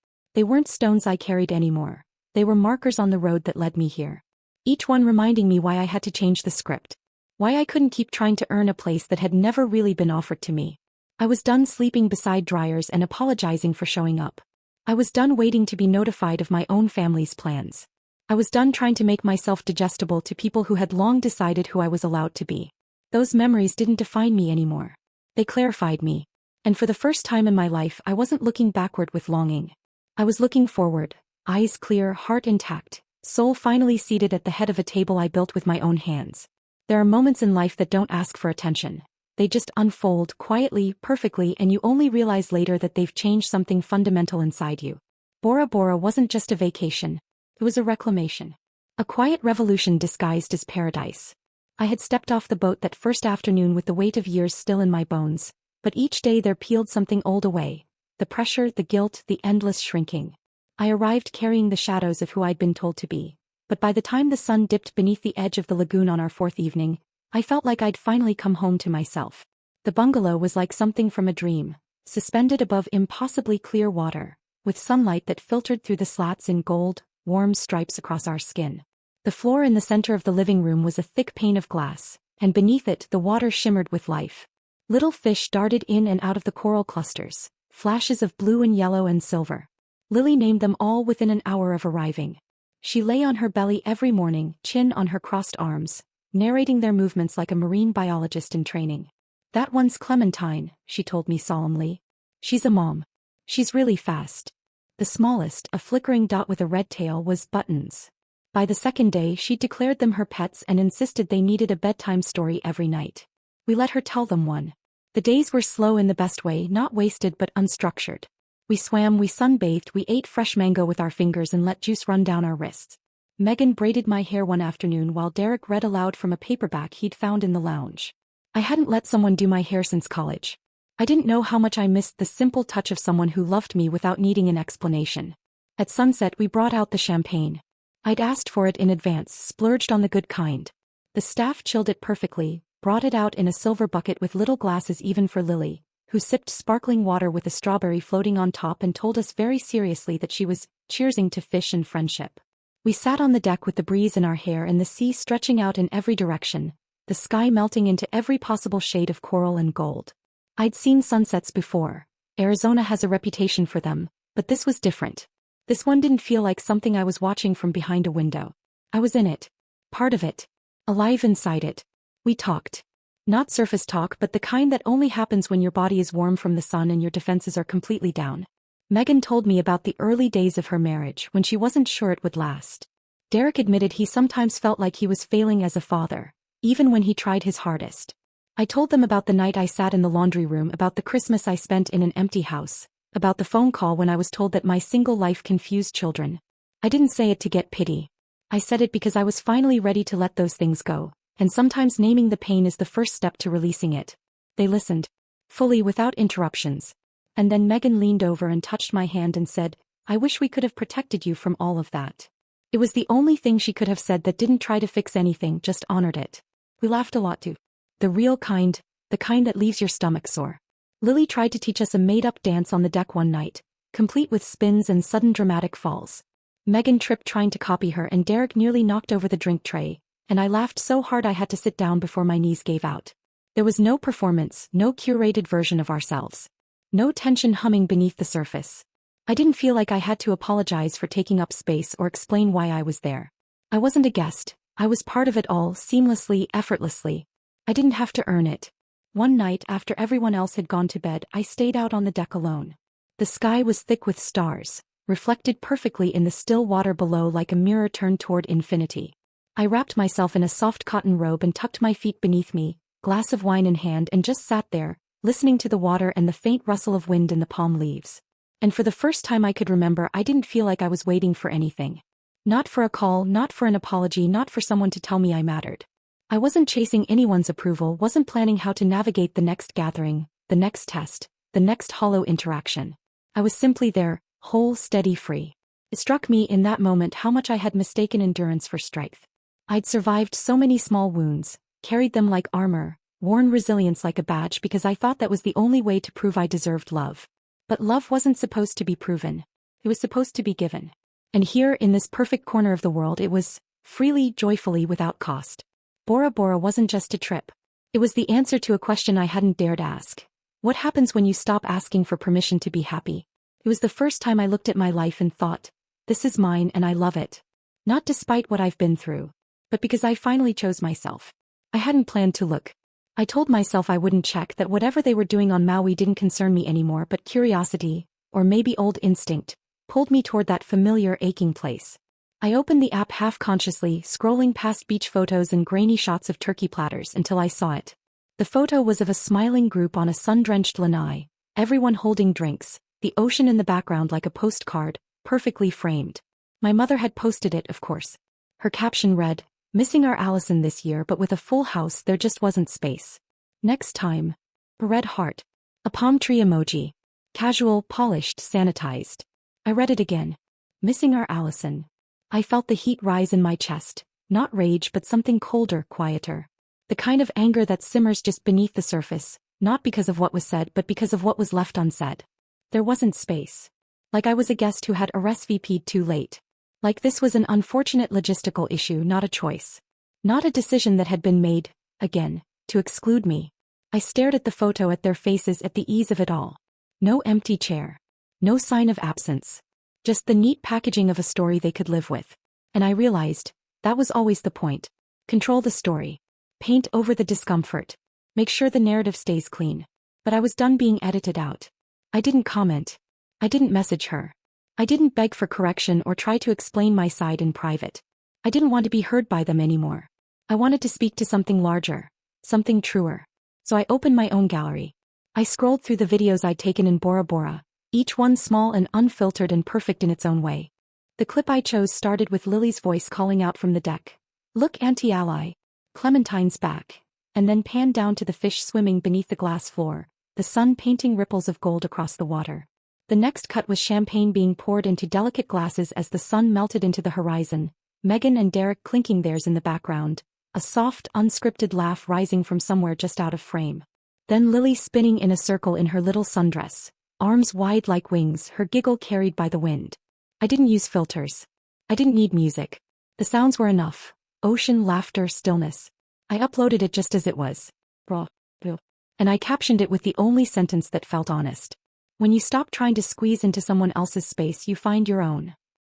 They weren't stones I carried anymore. They were markers on the road that led me here. Each one reminding me why I had to change the script. Why I couldn't keep trying to earn a place that had never really been offered to me. I was done sleeping beside dryers and apologizing for showing up. I was done waiting to be notified of my own family's plans. I was done trying to make myself digestible to people who had long decided who I was allowed to be. Those memories didn't define me anymore. They clarified me. And for the first time in my life, I wasn't looking backward with longing. I was looking forward, eyes clear, heart intact, soul finally seated at the head of a table I built with my own hands. There are moments in life that don't ask for attention. They just unfold quietly, perfectly, and you only realize later that they've changed something fundamental inside you. Bora Bora wasn't just a vacation. It was a reclamation. A quiet revolution disguised as paradise. I had stepped off the boat that first afternoon with the weight of years still in my bones, but each day there peeled something old away. The pressure, the guilt, the endless shrinking. I arrived carrying the shadows of who I'd been told to be. but by the time the sun dipped beneath the edge of the lagoon on our fourth evening, I felt like I'd finally come home to myself. The bungalow was like something from a dream, suspended above impossibly clear water, with sunlight that filtered through the slats in gold, warm stripes across our skin. The floor in the center of the living room was a thick pane of glass, and beneath it the water shimmered with life. Little fish darted in and out of the coral clusters, flashes of blue and yellow and silver. Lily named them all within an hour of arriving. She lay on her belly every morning, chin on her crossed arms, narrating their movements like a marine biologist in training. "That one's Clementine," she told me solemnly. "She's a mom. She's really fast." The smallest, a flickering dot with a red tail, was Buttons. By the second day she declared them her pets and insisted they needed a bedtime story every night. We let her tell them one. The days were slow in the best way, not wasted but unstructured. We swam, we sunbathed, we ate fresh mango with our fingers and let juice run down our wrists. Megan braided my hair one afternoon while Derek read aloud from a paperback he'd found in the lounge. I hadn't let someone do my hair since college. I didn't know how much I missed the simple touch of someone who loved me without needing an explanation. At sunset we brought out the champagne. I'd asked for it in advance, splurged on the good kind. The staff chilled it perfectly, brought it out in a silver bucket with little glasses even for Lily, who sipped sparkling water with a strawberry floating on top and told us very seriously that she was cheersing to fish and friendship. We sat on the deck with the breeze in our hair and the sea stretching out in every direction, the sky melting into every possible shade of coral and gold. I'd seen sunsets before. Arizona has a reputation for them, but this was different. This one didn't feel like something I was watching from behind a window. I was in it. Part of it. Alive inside it. We talked. Not surface talk, but the kind that only happens when your body is warm from the sun and your defenses are completely down. Megan told me about the early days of her marriage when she wasn't sure it would last. Derek admitted he sometimes felt like he was failing as a father, even when he tried his hardest. I told them about the night I sat in the laundry room, about the Christmas I spent in an empty house, about the phone call when I was told that my single life confused children. I didn't say it to get pity. I said it because I was finally ready to let those things go. And sometimes naming the pain is the first step to releasing it. They listened. Fully, without interruptions. And then Megan leaned over and touched my hand and said, "I wish we could have protected you from all of that." It was the only thing she could have said that didn't try to fix anything, just honored it. We laughed a lot too. The real kind, the kind that leaves your stomach sore. Lily tried to teach us a made-up dance on the deck one night, complete with spins and sudden dramatic falls. Megan tripped trying to copy her and Derek nearly knocked over the drink tray, and I laughed so hard I had to sit down before my knees gave out. There was no performance, no curated version of ourselves. No tension humming beneath the surface. I didn't feel like I had to apologize for taking up space or explain why I was there. I wasn't a guest, I was part of it all, seamlessly, effortlessly. I didn't have to earn it. One night after everyone else had gone to bed, I stayed out on the deck alone. The sky was thick with stars, reflected perfectly in the still water below like a mirror turned toward infinity. I wrapped myself in a soft cotton robe and tucked my feet beneath me, glass of wine in hand, and just sat there, listening to the water and the faint rustle of wind in the palm leaves. And for the first time I could remember, I didn't feel like I was waiting for anything. Not for a call, not for an apology, not for someone to tell me I mattered. I wasn't chasing anyone's approval, wasn't planning how to navigate the next gathering, the next test, the next hollow interaction. I was simply there, whole, steady, free. It struck me in that moment how much I had mistaken endurance for strength. I'd survived so many small wounds, carried them like armor, worn resilience like a badge because I thought that was the only way to prove I deserved love. But love wasn't supposed to be proven. It was supposed to be given. And here in this perfect corner of the world it was, freely, joyfully, without cost. Bora Bora wasn't just a trip. It was the answer to a question I hadn't dared ask. What happens when you stop asking for permission to be happy? It was the first time I looked at my life and thought, this is mine and I love it. Not despite what I've been through, but because I finally chose myself. I hadn't planned to look. I told myself I wouldn't check, that whatever they were doing on Maui didn't concern me anymore, but curiosity, or maybe old instinct, pulled me toward that familiar aching place. I opened the app half-consciously, scrolling past beach photos and grainy shots of turkey platters until I saw it. The photo was of a smiling group on a sun-drenched lanai, everyone holding drinks, the ocean in the background like a postcard, perfectly framed. My mother had posted it, of course. Her caption read, "Missing our Allison this year, but with a full house there just wasn't space. Next time." A red heart. A palm tree emoji. Casual, polished, sanitized. I read it again. "Missing our Allison." I felt the heat rise in my chest, not rage but something colder, quieter. The kind of anger that simmers just beneath the surface, not because of what was said but because of what was left unsaid. There wasn't space. Like I was a guest who had RSVP'd too late. Like this was an unfortunate logistical issue, not a choice. Not a decision that had been made, again, to exclude me. I stared at the photo, at their faces, at the ease of it all. No empty chair. No sign of absence. Just the neat packaging of a story they could live with. And I realized, that was always the point. Control the story. Paint over the discomfort. Make sure the narrative stays clean. But I was done being edited out. I didn't comment. I didn't message her. I didn't beg for correction or try to explain my side in private. I didn't want to be heard by them anymore. I wanted to speak to something larger. Something truer. So I opened my own gallery. I scrolled through the videos I'd taken in Bora Bora, each one small and unfiltered and perfect in its own way. The clip I chose started with Lily's voice calling out from the deck. "Look, anti-ally. Clementine's back." And then panned down to the fish swimming beneath the glass floor, the sun painting ripples of gold across the water. The next cut was champagne being poured into delicate glasses as the sun melted into the horizon, Megan and Derek clinking theirs in the background, a soft, unscripted laugh rising from somewhere just out of frame. Then Lily spinning in a circle in her little sundress, arms wide like wings, her giggle carried by the wind. I didn't use filters. I didn't need music. The sounds were enough. Ocean, laughter, stillness. I uploaded it just as it was. And I captioned it with the only sentence that felt honest. When you stop trying to squeeze into someone else's space, you find your own.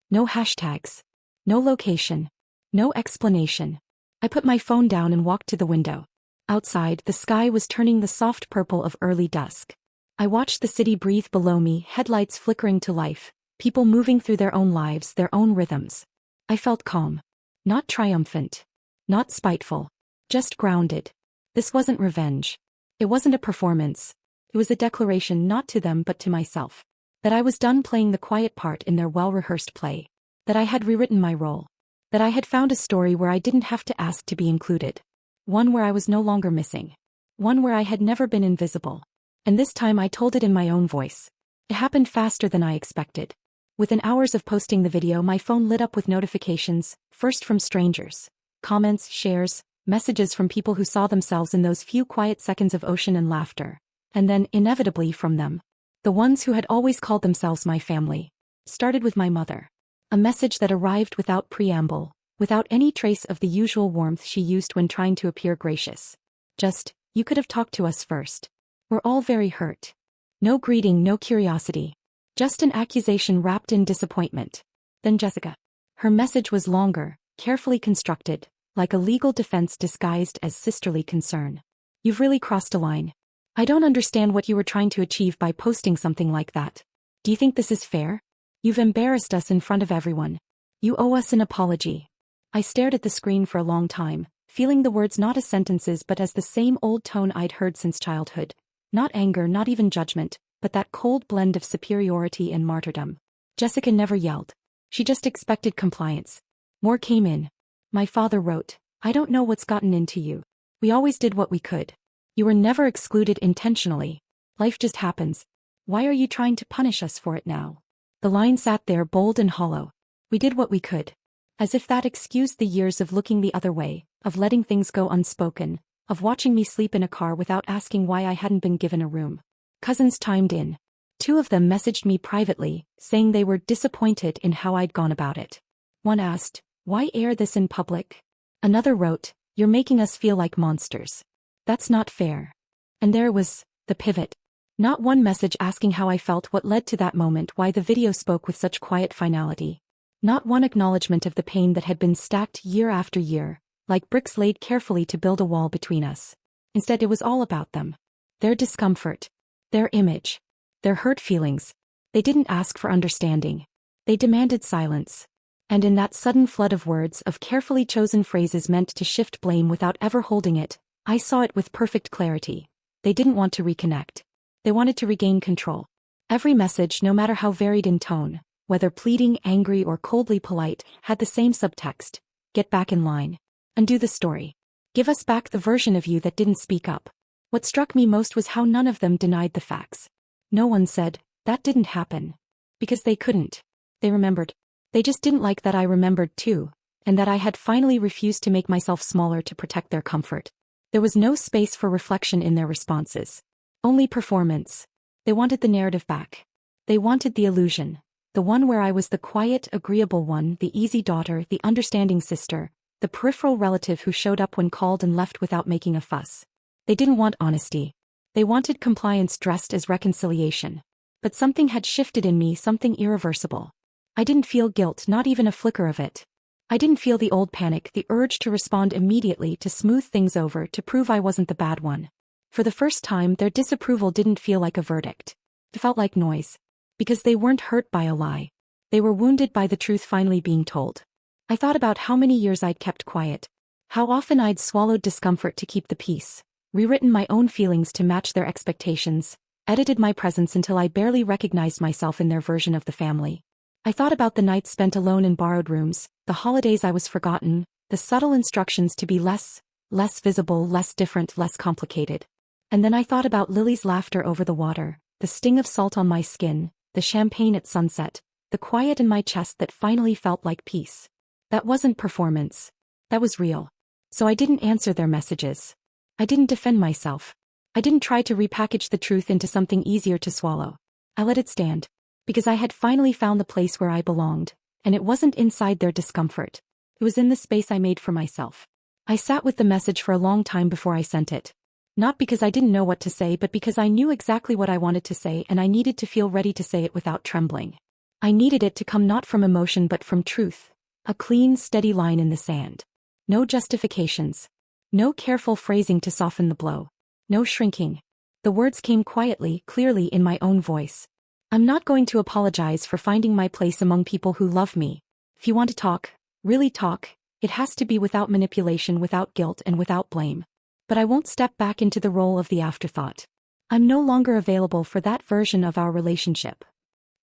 No hashtags. No location. No explanation. I put my phone down and walked to the window. Outside, the sky was turning the soft purple of early dusk. I watched the city breathe below me, headlights flickering to life, people moving through their own lives, their own rhythms. I felt calm. Not triumphant. Not spiteful. Just grounded. This wasn't revenge. It wasn't a performance. It was a declaration, not to them but to myself. That I was done playing the quiet part in their well-rehearsed play. That I had rewritten my role. That I had found a story where I didn't have to ask to be included. One where I was no longer missing. One where I had never been invisible. And this time I told it in my own voice. It happened faster than I expected. Within hours of posting the video, my phone lit up with notifications, first from strangers. Comments, shares, messages from people who saw themselves in those few quiet seconds of ocean and laughter. And then, inevitably, from them. The ones who had always called themselves my family. Started with my mother. A message that arrived without preamble, without any trace of the usual warmth she used when trying to appear gracious. Just, "You could have talked to us first. We're all very hurt." No greeting, no curiosity. Just an accusation wrapped in disappointment. Then Jessica. Her message was longer, carefully constructed, like a legal defense disguised as sisterly concern. "You've really crossed a line. I don't understand what you were trying to achieve by posting something like that. Do you think this is fair? You've embarrassed us in front of everyone. You owe us an apology." I stared at the screen for a long time, feeling the words not as sentences but as the same old tone I'd heard since childhood. Not anger, not even judgment, but that cold blend of superiority and martyrdom. Jessica never yelled. She just expected compliance. More came in. My father wrote, "I don't know what's gotten into you. We always did what we could. You were never excluded intentionally. Life just happens. Why are you trying to punish us for it now?" The line sat there bold and hollow. We did what we could. As if that excused the years of looking the other way, of letting things go unspoken, of watching me sleep in a car without asking why I hadn't been given a room. Cousins chimed in. 2 of them messaged me privately, saying they were disappointed in how I'd gone about it. One asked, "Why air this in public?" Another wrote, "You're making us feel like monsters. That's not fair." And there was the pivot. Not one message asking how I felt, what led to that moment, why the video spoke with such quiet finality. Not one acknowledgement of the pain that had been stacked year after year, like bricks laid carefully to build a wall between us. Instead, it was all about them. Their discomfort. Their image. Their hurt feelings. They didn't ask for understanding. They demanded silence. And in that sudden flood of words, of carefully chosen phrases meant to shift blame without ever holding it, I saw it with perfect clarity. They didn't want to reconnect. They wanted to regain control. Every message, no matter how varied in tone, whether pleading, angry, or coldly polite, had the same subtext. Get back in line. Undo the story. Give us back the version of you that didn't speak up. What struck me most was how none of them denied the facts. No one said, "That didn't happen." Because they couldn't. They remembered. They just didn't like that I remembered too, and that I had finally refused to make myself smaller to protect their comfort. There was no space for reflection in their responses. Only performance. They wanted the narrative back. They wanted the illusion. The one where I was the quiet, agreeable one, the easy daughter, the understanding sister, the peripheral relative who showed up when called and left without making a fuss. They didn't want honesty. They wanted compliance dressed as reconciliation. But something had shifted in me, something irreversible. I didn't feel guilt, not even a flicker of it. I didn't feel the old panic, the urge to respond immediately, to smooth things over, to prove I wasn't the bad one. For the first time, their disapproval didn't feel like a verdict. It felt like noise. Because they weren't hurt by a lie. They were wounded by the truth finally being told. I thought about how many years I'd kept quiet. How often I'd swallowed discomfort to keep the peace. Rewritten my own feelings to match their expectations. Edited my presence until I barely recognized myself in their version of the family. I thought about the nights spent alone in borrowed rooms, the holidays I was forgotten, the subtle instructions to be less visible, less different, less complicated. And then I thought about Lily's laughter over the water, the sting of salt on my skin, the champagne at sunset, the quiet in my chest that finally felt like peace. That wasn't performance. That was real. So I didn't answer their messages. I didn't defend myself. I didn't try to repackage the truth into something easier to swallow. I let it stand. Because I had finally found the place where I belonged, and it wasn't inside their discomfort. It was in the space I made for myself. I sat with the message for a long time before I sent it. Not because I didn't know what to say, but because I knew exactly what I wanted to say, and I needed to feel ready to say it without trembling. I needed it to come not from emotion but from truth. A clean, steady line in the sand. No justifications. No careful phrasing to soften the blow. No shrinking. The words came quietly, clearly in my own voice. I'm not going to apologize for finding my place among people who love me. If you want to talk, really talk, it has to be without manipulation, without guilt, and without blame. But I won't step back into the role of the afterthought. I'm no longer available for that version of our relationship.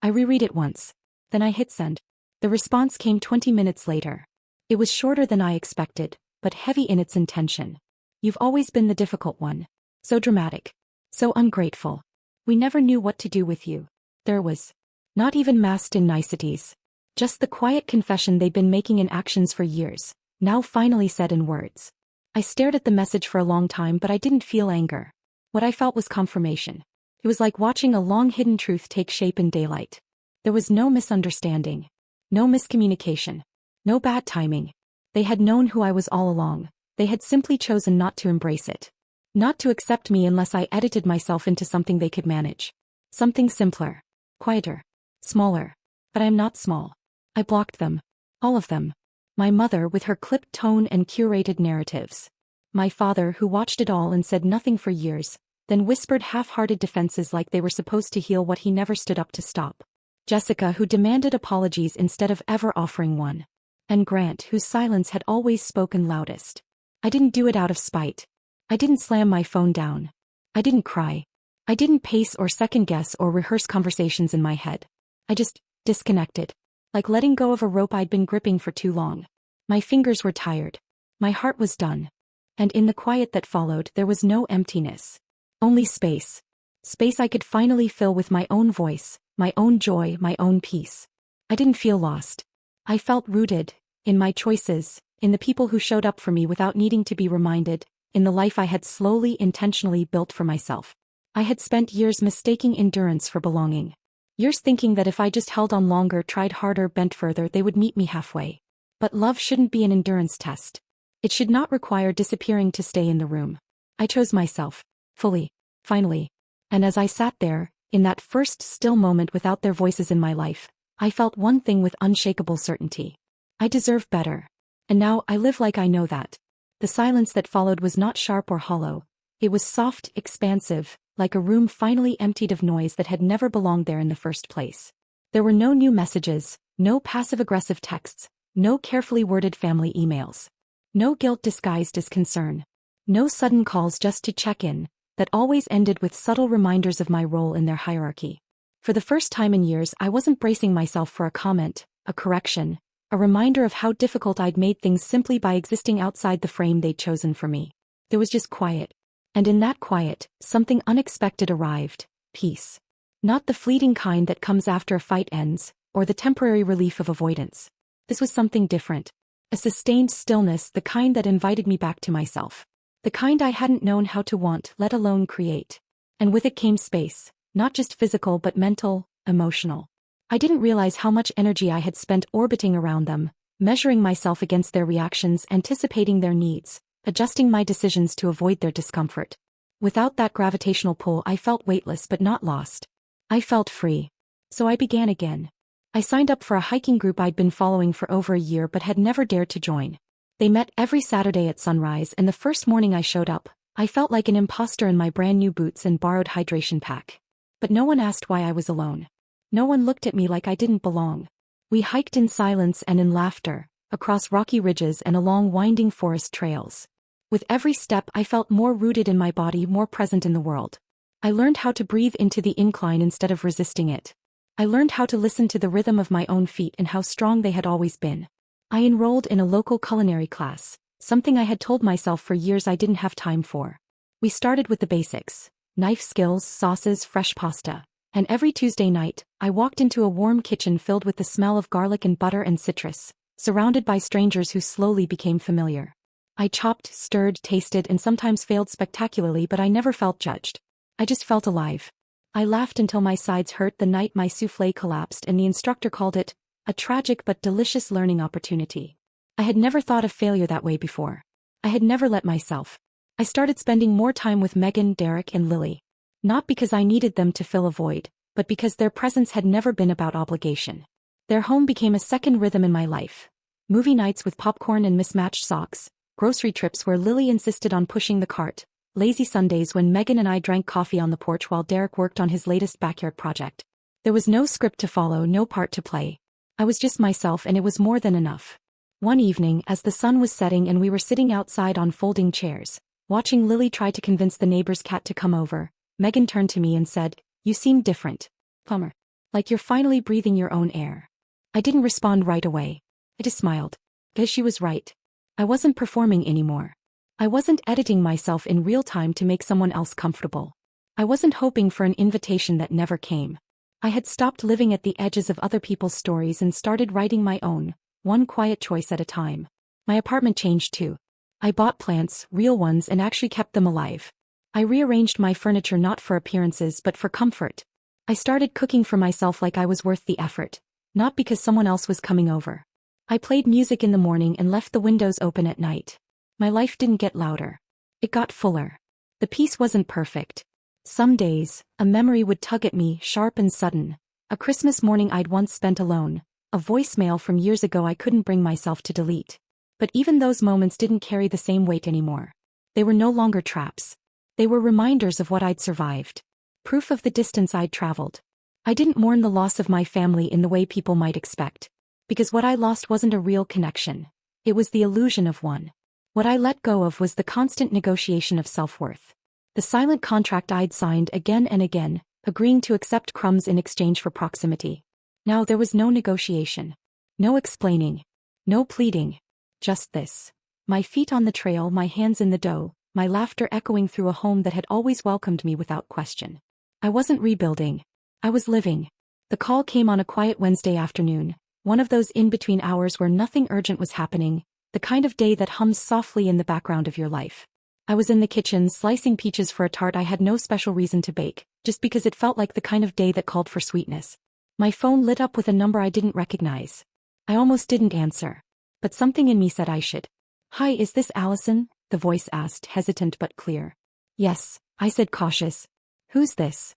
I reread it once. Then I hit send. The response came 20 minutes later. It was shorter than I expected, but heavy in its intention. You've always been the difficult one. So dramatic. So ungrateful. We never knew what to do with you. There was not even masked in niceties. Just the quiet confession they'd been making in actions for years, now finally said in words. I stared at the message for a long time, but I didn't feel anger. What I felt was confirmation. It was like watching a long-hidden truth take shape in daylight. There was no misunderstanding. No miscommunication. No bad timing. They had known who I was all along. They had simply chosen not to embrace it. Not to accept me unless I edited myself into something they could manage. Something simpler. Quieter. Smaller. But I'm not small. I blocked them. All of them. My mother with her clipped tone and curated narratives. My father who watched it all and said nothing for years, then whispered half-hearted defenses like they were supposed to heal what he never stood up to stop. Jessica who demanded apologies instead of ever offering one. And Grant whose silence had always spoken loudest. I didn't do it out of spite. I didn't slam my phone down. I didn't cry. I didn't pace or second-guess or rehearse conversations in my head. I just disconnected. Like letting go of a rope I'd been gripping for too long. My fingers were tired. My heart was done. And in the quiet that followed, there was no emptiness. Only space. Space I could finally fill with my own voice, my own joy, my own peace. I didn't feel lost. I felt rooted, in my choices, in the people who showed up for me without needing to be reminded, in the life I had slowly, intentionally built for myself. I had spent years mistaking endurance for belonging. Years thinking that if I just held on longer, tried harder, bent further, they would meet me halfway. But love shouldn't be an endurance test. It should not require disappearing to stay in the room. I chose myself. Fully. Finally. And as I sat there, in that first still moment without their voices in my life, I felt one thing with unshakable certainty. I deserve better. And now I live like I know that. The silence that followed was not sharp or hollow. It was soft, expansive, like a room finally emptied of noise that had never belonged there in the first place. There were no new messages, no passive-aggressive texts, no carefully worded family emails. No guilt disguised as concern. No sudden calls just to check in, that always ended with subtle reminders of my role in their hierarchy. For the first time in years, I wasn't bracing myself for a comment, a correction, a reminder of how difficult I'd made things simply by existing outside the frame they'd chosen for me. There was just quiet. And in that quiet, something unexpected arrived. Peace. Not the fleeting kind that comes after a fight ends, or the temporary relief of avoidance. This was something different. A sustained stillness, the kind that invited me back to myself. The kind I hadn't known how to want, let alone create. And with it came space, not just physical but mental, emotional. I didn't realize how much energy I had spent orbiting around them, measuring myself against their reactions, anticipating their needs, adjusting my decisions to avoid their discomfort. Without that gravitational pull, I felt weightless but not lost. I felt free. So I began again. I signed up for a hiking group I'd been following for over a year but had never dared to join. They met every Saturday at sunrise, and the first morning I showed up, I felt like an imposter in my brand new boots and borrowed hydration pack. But no one asked why I was alone. No one looked at me like I didn't belong. We hiked in silence and in laughter, across rocky ridges and along winding forest trails. With every step I felt more rooted in my body, more present in the world. I learned how to breathe into the incline instead of resisting it. I learned how to listen to the rhythm of my own feet and how strong they had always been. I enrolled in a local culinary class, something I had told myself for years I didn't have time for. We started with the basics: knife skills, sauces, fresh pasta. And every Tuesday night, I walked into a warm kitchen filled with the smell of garlic and butter and citrus, surrounded by strangers who slowly became familiar. I chopped, stirred, tasted, and sometimes failed spectacularly, but I never felt judged. I just felt alive. I laughed until my sides hurt the night my soufflé collapsed, and the instructor called it a tragic but delicious learning opportunity. I had never thought of failure that way before. I had never let myself. I started spending more time with Megan, Derek, and Lily. Not because I needed them to fill a void, but because their presence had never been about obligation. Their home became a second rhythm in my life. Movie nights with popcorn and mismatched socks, grocery trips where Lily insisted on pushing the cart, lazy Sundays when Megan and I drank coffee on the porch while Derek worked on his latest backyard project. There was no script to follow, no part to play. I was just myself, and it was more than enough. One evening, as the sun was setting and we were sitting outside on folding chairs, watching Lily try to convince the neighbor's cat to come over, Megan turned to me and said, "You seem different, Plumber. Like you're finally breathing your own air." I didn't respond right away. I just smiled. Because she was right. I wasn't performing anymore. I wasn't editing myself in real time to make someone else comfortable. I wasn't hoping for an invitation that never came. I had stopped living at the edges of other people's stories and started writing my own, one quiet choice at a time. My apartment changed too. I bought plants, real ones, and actually kept them alive. I rearranged my furniture not for appearances but for comfort. I started cooking for myself like I was worth the effort, not because someone else was coming over. I played music in the morning and left the windows open at night. My life didn't get louder. It got fuller. The peace wasn't perfect. Some days, a memory would tug at me, sharp and sudden. A Christmas morning I'd once spent alone, a voicemail from years ago I couldn't bring myself to delete. But even those moments didn't carry the same weight anymore. They were no longer traps. They were reminders of what I'd survived. Proof of the distance I'd traveled. I didn't mourn the loss of my family in the way people might expect. Because what I lost wasn't a real connection. It was the illusion of one. What I let go of was the constant negotiation of self-worth. The silent contract I'd signed again and again, agreeing to accept crumbs in exchange for proximity. Now there was no negotiation. No explaining. No pleading. Just this. My feet on the trail, my hands in the dough, my laughter echoing through a home that had always welcomed me without question. I wasn't rebuilding. I was living. The call came on a quiet Wednesday afternoon, one of those in-between hours where nothing urgent was happening, the kind of day that hums softly in the background of your life. I was in the kitchen slicing peaches for a tart I had no special reason to bake, just because it felt like the kind of day that called for sweetness. My phone lit up with a number I didn't recognize. I almost didn't answer. But something in me said I should. "Hi, is this Allison?" the voice asked, hesitant but clear. "Yes," I said, cautious. "Who's this?"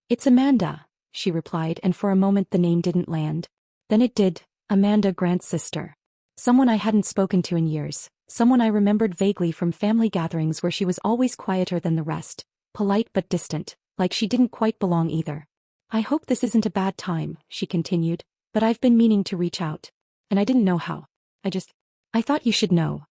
"It's Amanda," she replied, and for a moment the name didn't land. Then it did. Amanda, Grant's sister. Someone I hadn't spoken to in years, someone I remembered vaguely from family gatherings where she was always quieter than the rest, polite but distant, like she didn't quite belong either. "I hope this isn't a bad time," she continued, "but I've been meaning to reach out. And I didn't know how. I thought you should know."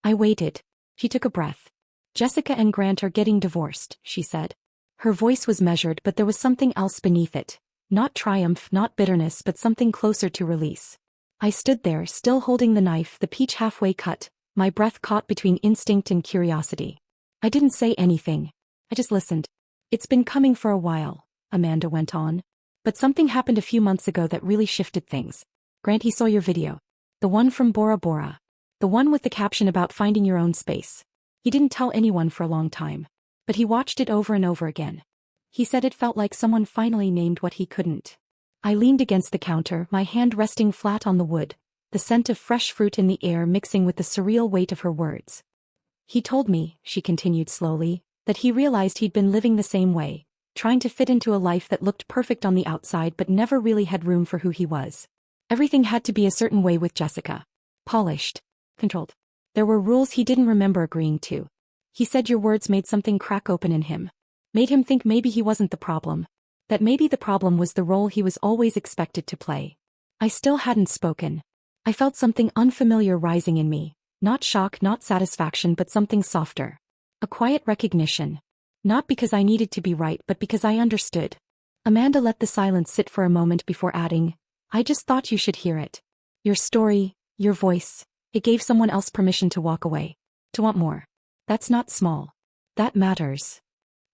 I waited. She took a breath. "Jessica and Grant are getting divorced," she said. Her voice was measured, but there was something else beneath it. Not triumph, not bitterness, but something closer to release. I stood there, still holding the knife, the peach halfway cut, my breath caught between instinct and curiosity. I didn't say anything. I just listened. "It's been coming for a while," Amanda went on. But something happened a few months ago that really shifted things. Grant, he saw your video. The one from Bora Bora. The one with the caption about finding your own space. He didn't tell anyone for a long time. But he watched it over and over again. He said it felt like someone finally named what he couldn't. I leaned against the counter, my hand resting flat on the wood, the scent of fresh fruit in the air mixing with the surreal weight of her words. He told me, she continued slowly, that he realized he'd been living the same way, trying to fit into a life that looked perfect on the outside but never really had room for who he was. Everything had to be a certain way with Jessica. Polished. Controlled. There were rules he didn't remember agreeing to. He said your words made something crack open in him. Made him think maybe he wasn't the problem. That maybe the problem was the role he was always expected to play. I still hadn't spoken. I felt something unfamiliar rising in me. Not shock, not satisfaction, but something softer. A quiet recognition. Not because I needed to be right, but because I understood. Amanda let the silence sit for a moment before adding, I just thought you should hear it. Your story, your voice, it gave someone else permission to walk away. To want more. That's not small. That matters.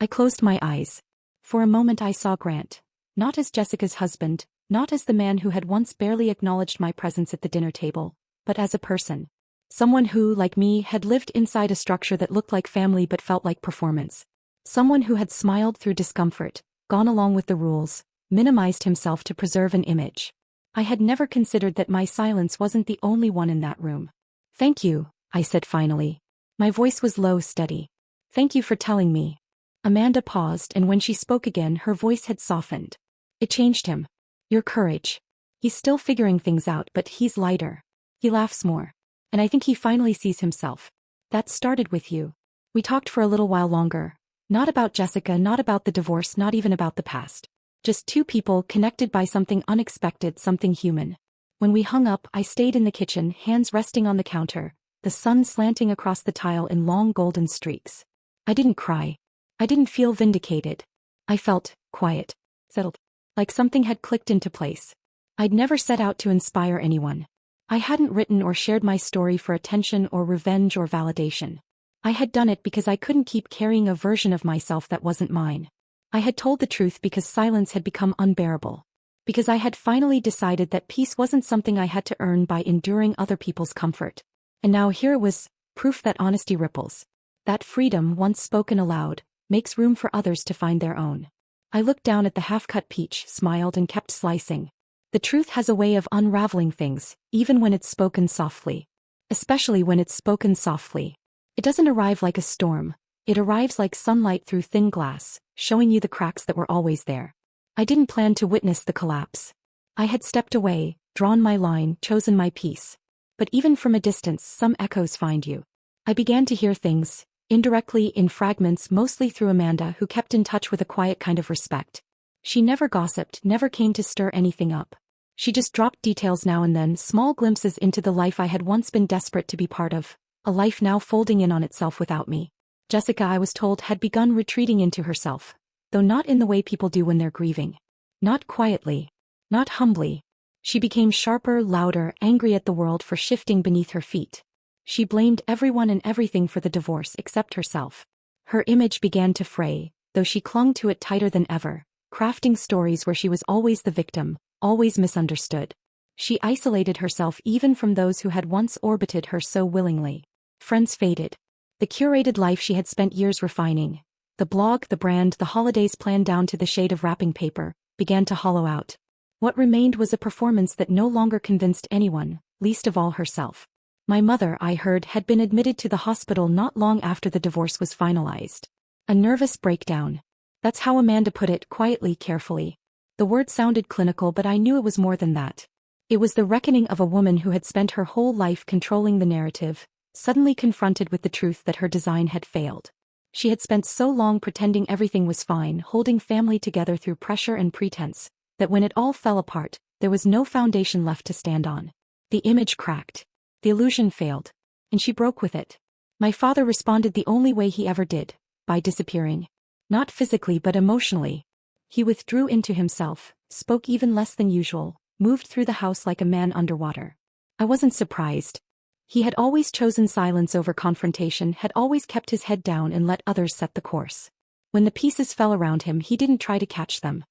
I closed my eyes. For a moment I saw Grant. Not as Jessica's husband, not as the man who had once barely acknowledged my presence at the dinner table, but as a person. Someone who, like me, had lived inside a structure that looked like family but felt like performance. Someone who had smiled through discomfort, gone along with the rules, minimized himself to preserve an image. I had never considered that my silence wasn't the only one in that room. Thank you, I said finally. My voice was low, steady. Thank you for telling me. Amanda paused, and when she spoke again her voice had softened. It changed him. Your courage. He's still figuring things out, but he's lighter. He laughs more. And I think he finally sees himself. That started with you. We talked for a little while longer. Not about Jessica, not about the divorce, not even about the past. Just two people connected by something unexpected, something human. When we hung up, I stayed in the kitchen, hands resting on the counter, the sun slanting across the tile in long golden streaks. I didn't cry. I didn't feel vindicated. I felt quiet, settled, like something had clicked into place. I'd never set out to inspire anyone. I hadn't written or shared my story for attention or revenge or validation. I had done it because I couldn't keep carrying a version of myself that wasn't mine. I had told the truth because silence had become unbearable. Because I had finally decided that peace wasn't something I had to earn by enduring other people's comfort. And now here it was, proof that honesty ripples. That freedom, once spoken aloud, makes room for others to find their own. I looked down at the half-cut peach, smiled and kept slicing. The truth has a way of unraveling things, even when it's spoken softly. Especially when it's spoken softly. It doesn't arrive like a storm. It arrives like sunlight through thin glass, showing you the cracks that were always there. I didn't plan to witness the collapse. I had stepped away, drawn my line, chosen my peace. But even from a distance, some echoes find you. I began to hear things, indirectly, in fragments, mostly through Amanda, who kept in touch with a quiet kind of respect. She never gossiped, never came to stir anything up. She just dropped details now and then, small glimpses into the life I had once been desperate to be part of, a life now folding in on itself without me. Jessica, I was told, had begun retreating into herself, though not in the way people do when they're grieving. Not quietly. Not humbly. She became sharper, louder, angry at the world for shifting beneath her feet. She blamed everyone and everything for the divorce except herself. Her image began to fray, though she clung to it tighter than ever, crafting stories where she was always the victim, always misunderstood. She isolated herself even from those who had once orbited her so willingly. Friends faded. The curated life she had spent years refining, the blog, the brand, the holidays planned down to the shade of wrapping paper, began to hollow out. What remained was a performance that no longer convinced anyone, least of all herself. My mother, I heard, had been admitted to the hospital not long after the divorce was finalized. A nervous breakdown. That's how Amanda put it, quietly, carefully. The word sounded clinical, but I knew it was more than that. It was the reckoning of a woman who had spent her whole life controlling the narrative, suddenly confronted with the truth that her design had failed. She had spent so long pretending everything was fine, holding family together through pressure and pretense, that when it all fell apart, there was no foundation left to stand on. The image cracked. The illusion failed. And she broke with it. My father responded the only way he ever did, by disappearing. Not physically but emotionally. He withdrew into himself, spoke even less than usual, moved through the house like a man underwater. I wasn't surprised. He had always chosen silence over confrontation, had always kept his head down and let others set the course. When the pieces fell around him, he didn't try to catch them.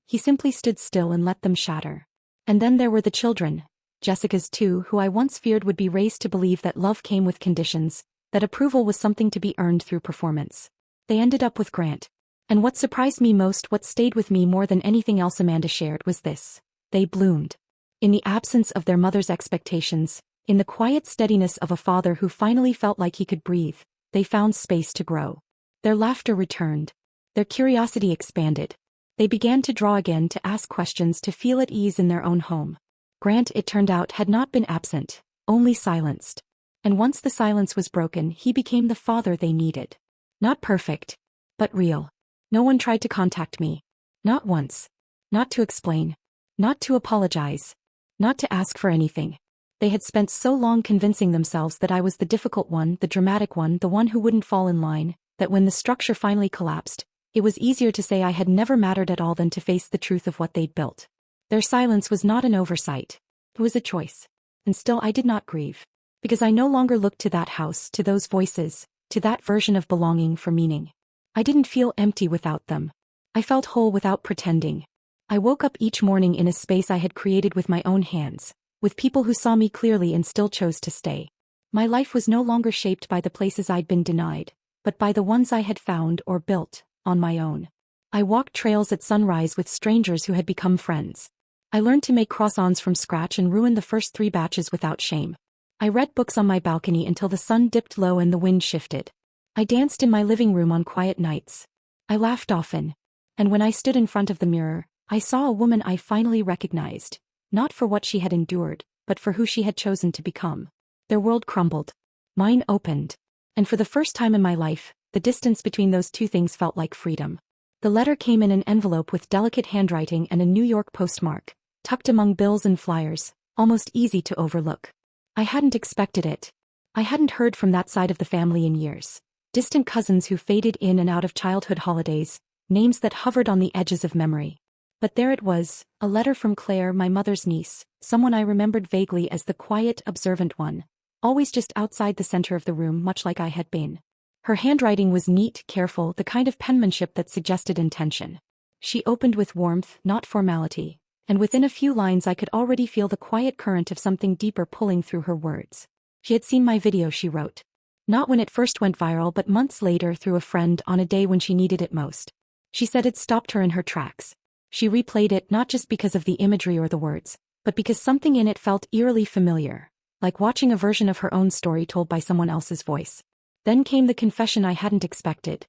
He simply stood still and let them shatter. And then there were the children. Jessica's two, who I once feared would be raised to believe that love came with conditions, that approval was something to be earned through performance. They ended up with Grant. And what surprised me most, what stayed with me more than anything else Amanda shared, was this: they bloomed. In the absence of their mother's expectations, in the quiet steadiness of a father who finally felt like he could breathe, they found space to grow. Their laughter returned. Their curiosity expanded. They began to draw again, to ask questions, to feel at ease in their own home. Grant, it turned out, had not been absent, only silenced. And once the silence was broken, he became the father they needed. Not perfect, but real. No one tried to contact me. Not once. Not to explain. Not to apologize. Not to ask for anything. They had spent so long convincing themselves that I was the difficult one, the dramatic one, the one who wouldn't fall in line, that when the structure finally collapsed, it was easier to say I had never mattered at all than to face the truth of what they'd built. Their silence was not an oversight. It was a choice. And still I did not grieve. Because I no longer looked to that house, to those voices, to that version of belonging for meaning. I didn't feel empty without them. I felt whole without pretending. I woke up each morning in a space I had created with my own hands, with people who saw me clearly and still chose to stay. My life was no longer shaped by the places I'd been denied, but by the ones I had found or built, on my own. I walked trails at sunrise with strangers who had become friends. I learned to make croissants from scratch and ruin the first 3 batches without shame. I read books on my balcony until the sun dipped low and the wind shifted. I danced in my living room on quiet nights. I laughed often. And when I stood in front of the mirror, I saw a woman I finally recognized, not for what she had endured, but for who she had chosen to become. Their world crumbled. Mine opened. And for the first time in my life, the distance between those two things felt like freedom. The letter came in an envelope with delicate handwriting and a New York postmark, tucked among bills and flyers, almost easy to overlook. I hadn't expected it. I hadn't heard from that side of the family in years. Distant cousins who faded in and out of childhood holidays, names that hovered on the edges of memory. But there it was, a letter from Claire, my mother's niece, someone I remembered vaguely as the quiet, observant one, always just outside the center of the room, much like I had been. Her handwriting was neat, careful, the kind of penmanship that suggested intention. She opened with warmth, not formality, and within a few lines I could already feel the quiet current of something deeper pulling through her words. She had seen my video, she wrote. Not when it first went viral, but months later through a friend on a day when she needed it most. She said it stopped her in her tracks. She replayed it not just because of the imagery or the words, but because something in it felt eerily familiar, like watching a version of her own story told by someone else's voice. Then came the confession I hadn't expected.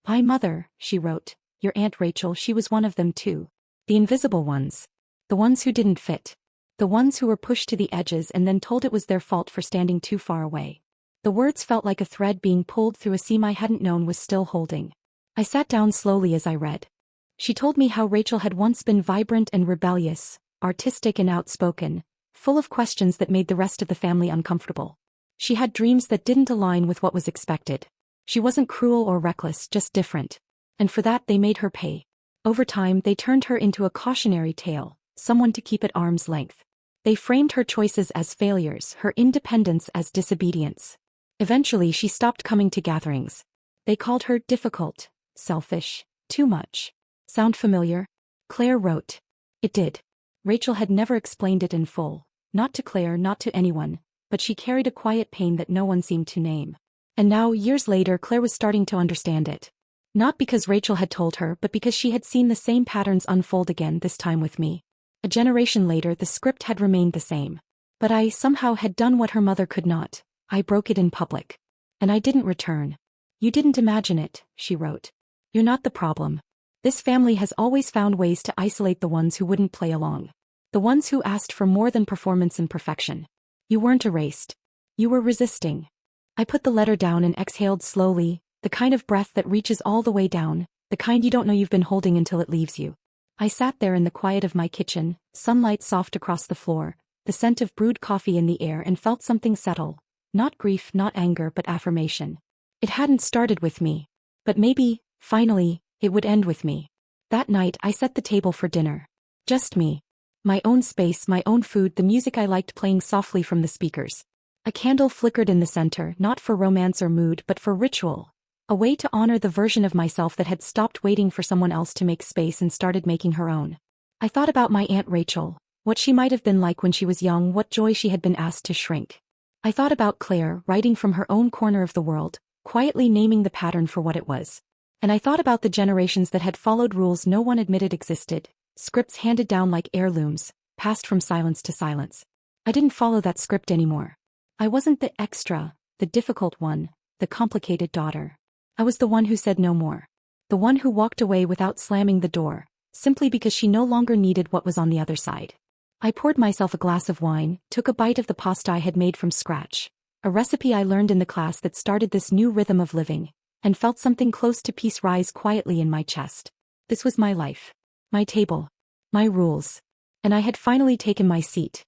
"My mother," she wrote, "your Aunt Rachel, she was one of them too. The invisible ones. The ones who didn't fit. The ones who were pushed to the edges and then told it was their fault for standing too far away." The words felt like a thread being pulled through a seam I hadn't known was still holding. I sat down slowly as I read. She told me how Rachel had once been vibrant and rebellious, artistic and outspoken, full of questions that made the rest of the family uncomfortable. She had dreams that didn't align with what was expected. She wasn't cruel or reckless, just different. And for that they made her pay. Over time they turned her into a cautionary tale, someone to keep at arm's length. They framed her choices as failures, her independence as disobedience. Eventually she stopped coming to gatherings. They called her difficult, selfish, too much. Sound familiar? Claire wrote. It did. Rachel had never explained it in full, not to Claire, not to anyone, but she carried a quiet pain that no one seemed to name. And now, years later, Claire was starting to understand it. Not because Rachel had told her, but because she had seen the same patterns unfold again, this time with me. A generation later, the script had remained the same. But I somehow had done what her mother could not. I broke it in public. And I didn't return. "You didn't imagine it," she wrote. "You're not the problem. This family has always found ways to isolate the ones who wouldn't play along. The ones who asked for more than performance and perfection. You weren't erased. You were resisting." I put the letter down and exhaled slowly, the kind of breath that reaches all the way down, the kind you don't know you've been holding until it leaves you. I sat there in the quiet of my kitchen, sunlight soft across the floor, the scent of brewed coffee in the air, and felt something settle. Not grief, not anger, but affirmation. It hadn't started with me. But maybe, finally, it would end with me. That night I set the table for dinner. Just me. My own space, my own food, the music I liked playing softly from the speakers. A candle flickered in the center, not for romance or mood, but for ritual. A way to honor the version of myself that had stopped waiting for someone else to make space and started making her own. I thought about my Aunt Rachel, what she might have been like when she was young, what joy she had been asked to shrink. I thought about Claire, writing from her own corner of the world, quietly naming the pattern for what it was. And I thought about the generations that had followed rules no one admitted existed, scripts handed down like heirlooms, passed from silence to silence. I didn't follow that script anymore. I wasn't the extra, the difficult one, the complicated daughter. I was the one who said no more. The one who walked away without slamming the door, simply because she no longer needed what was on the other side. I poured myself a glass of wine, took a bite of the pasta I had made from scratch, a recipe I learned in the class that started this new rhythm of living, and felt something close to peace rise quietly in my chest. This was my life. My table. My rules. And I had finally taken my seat,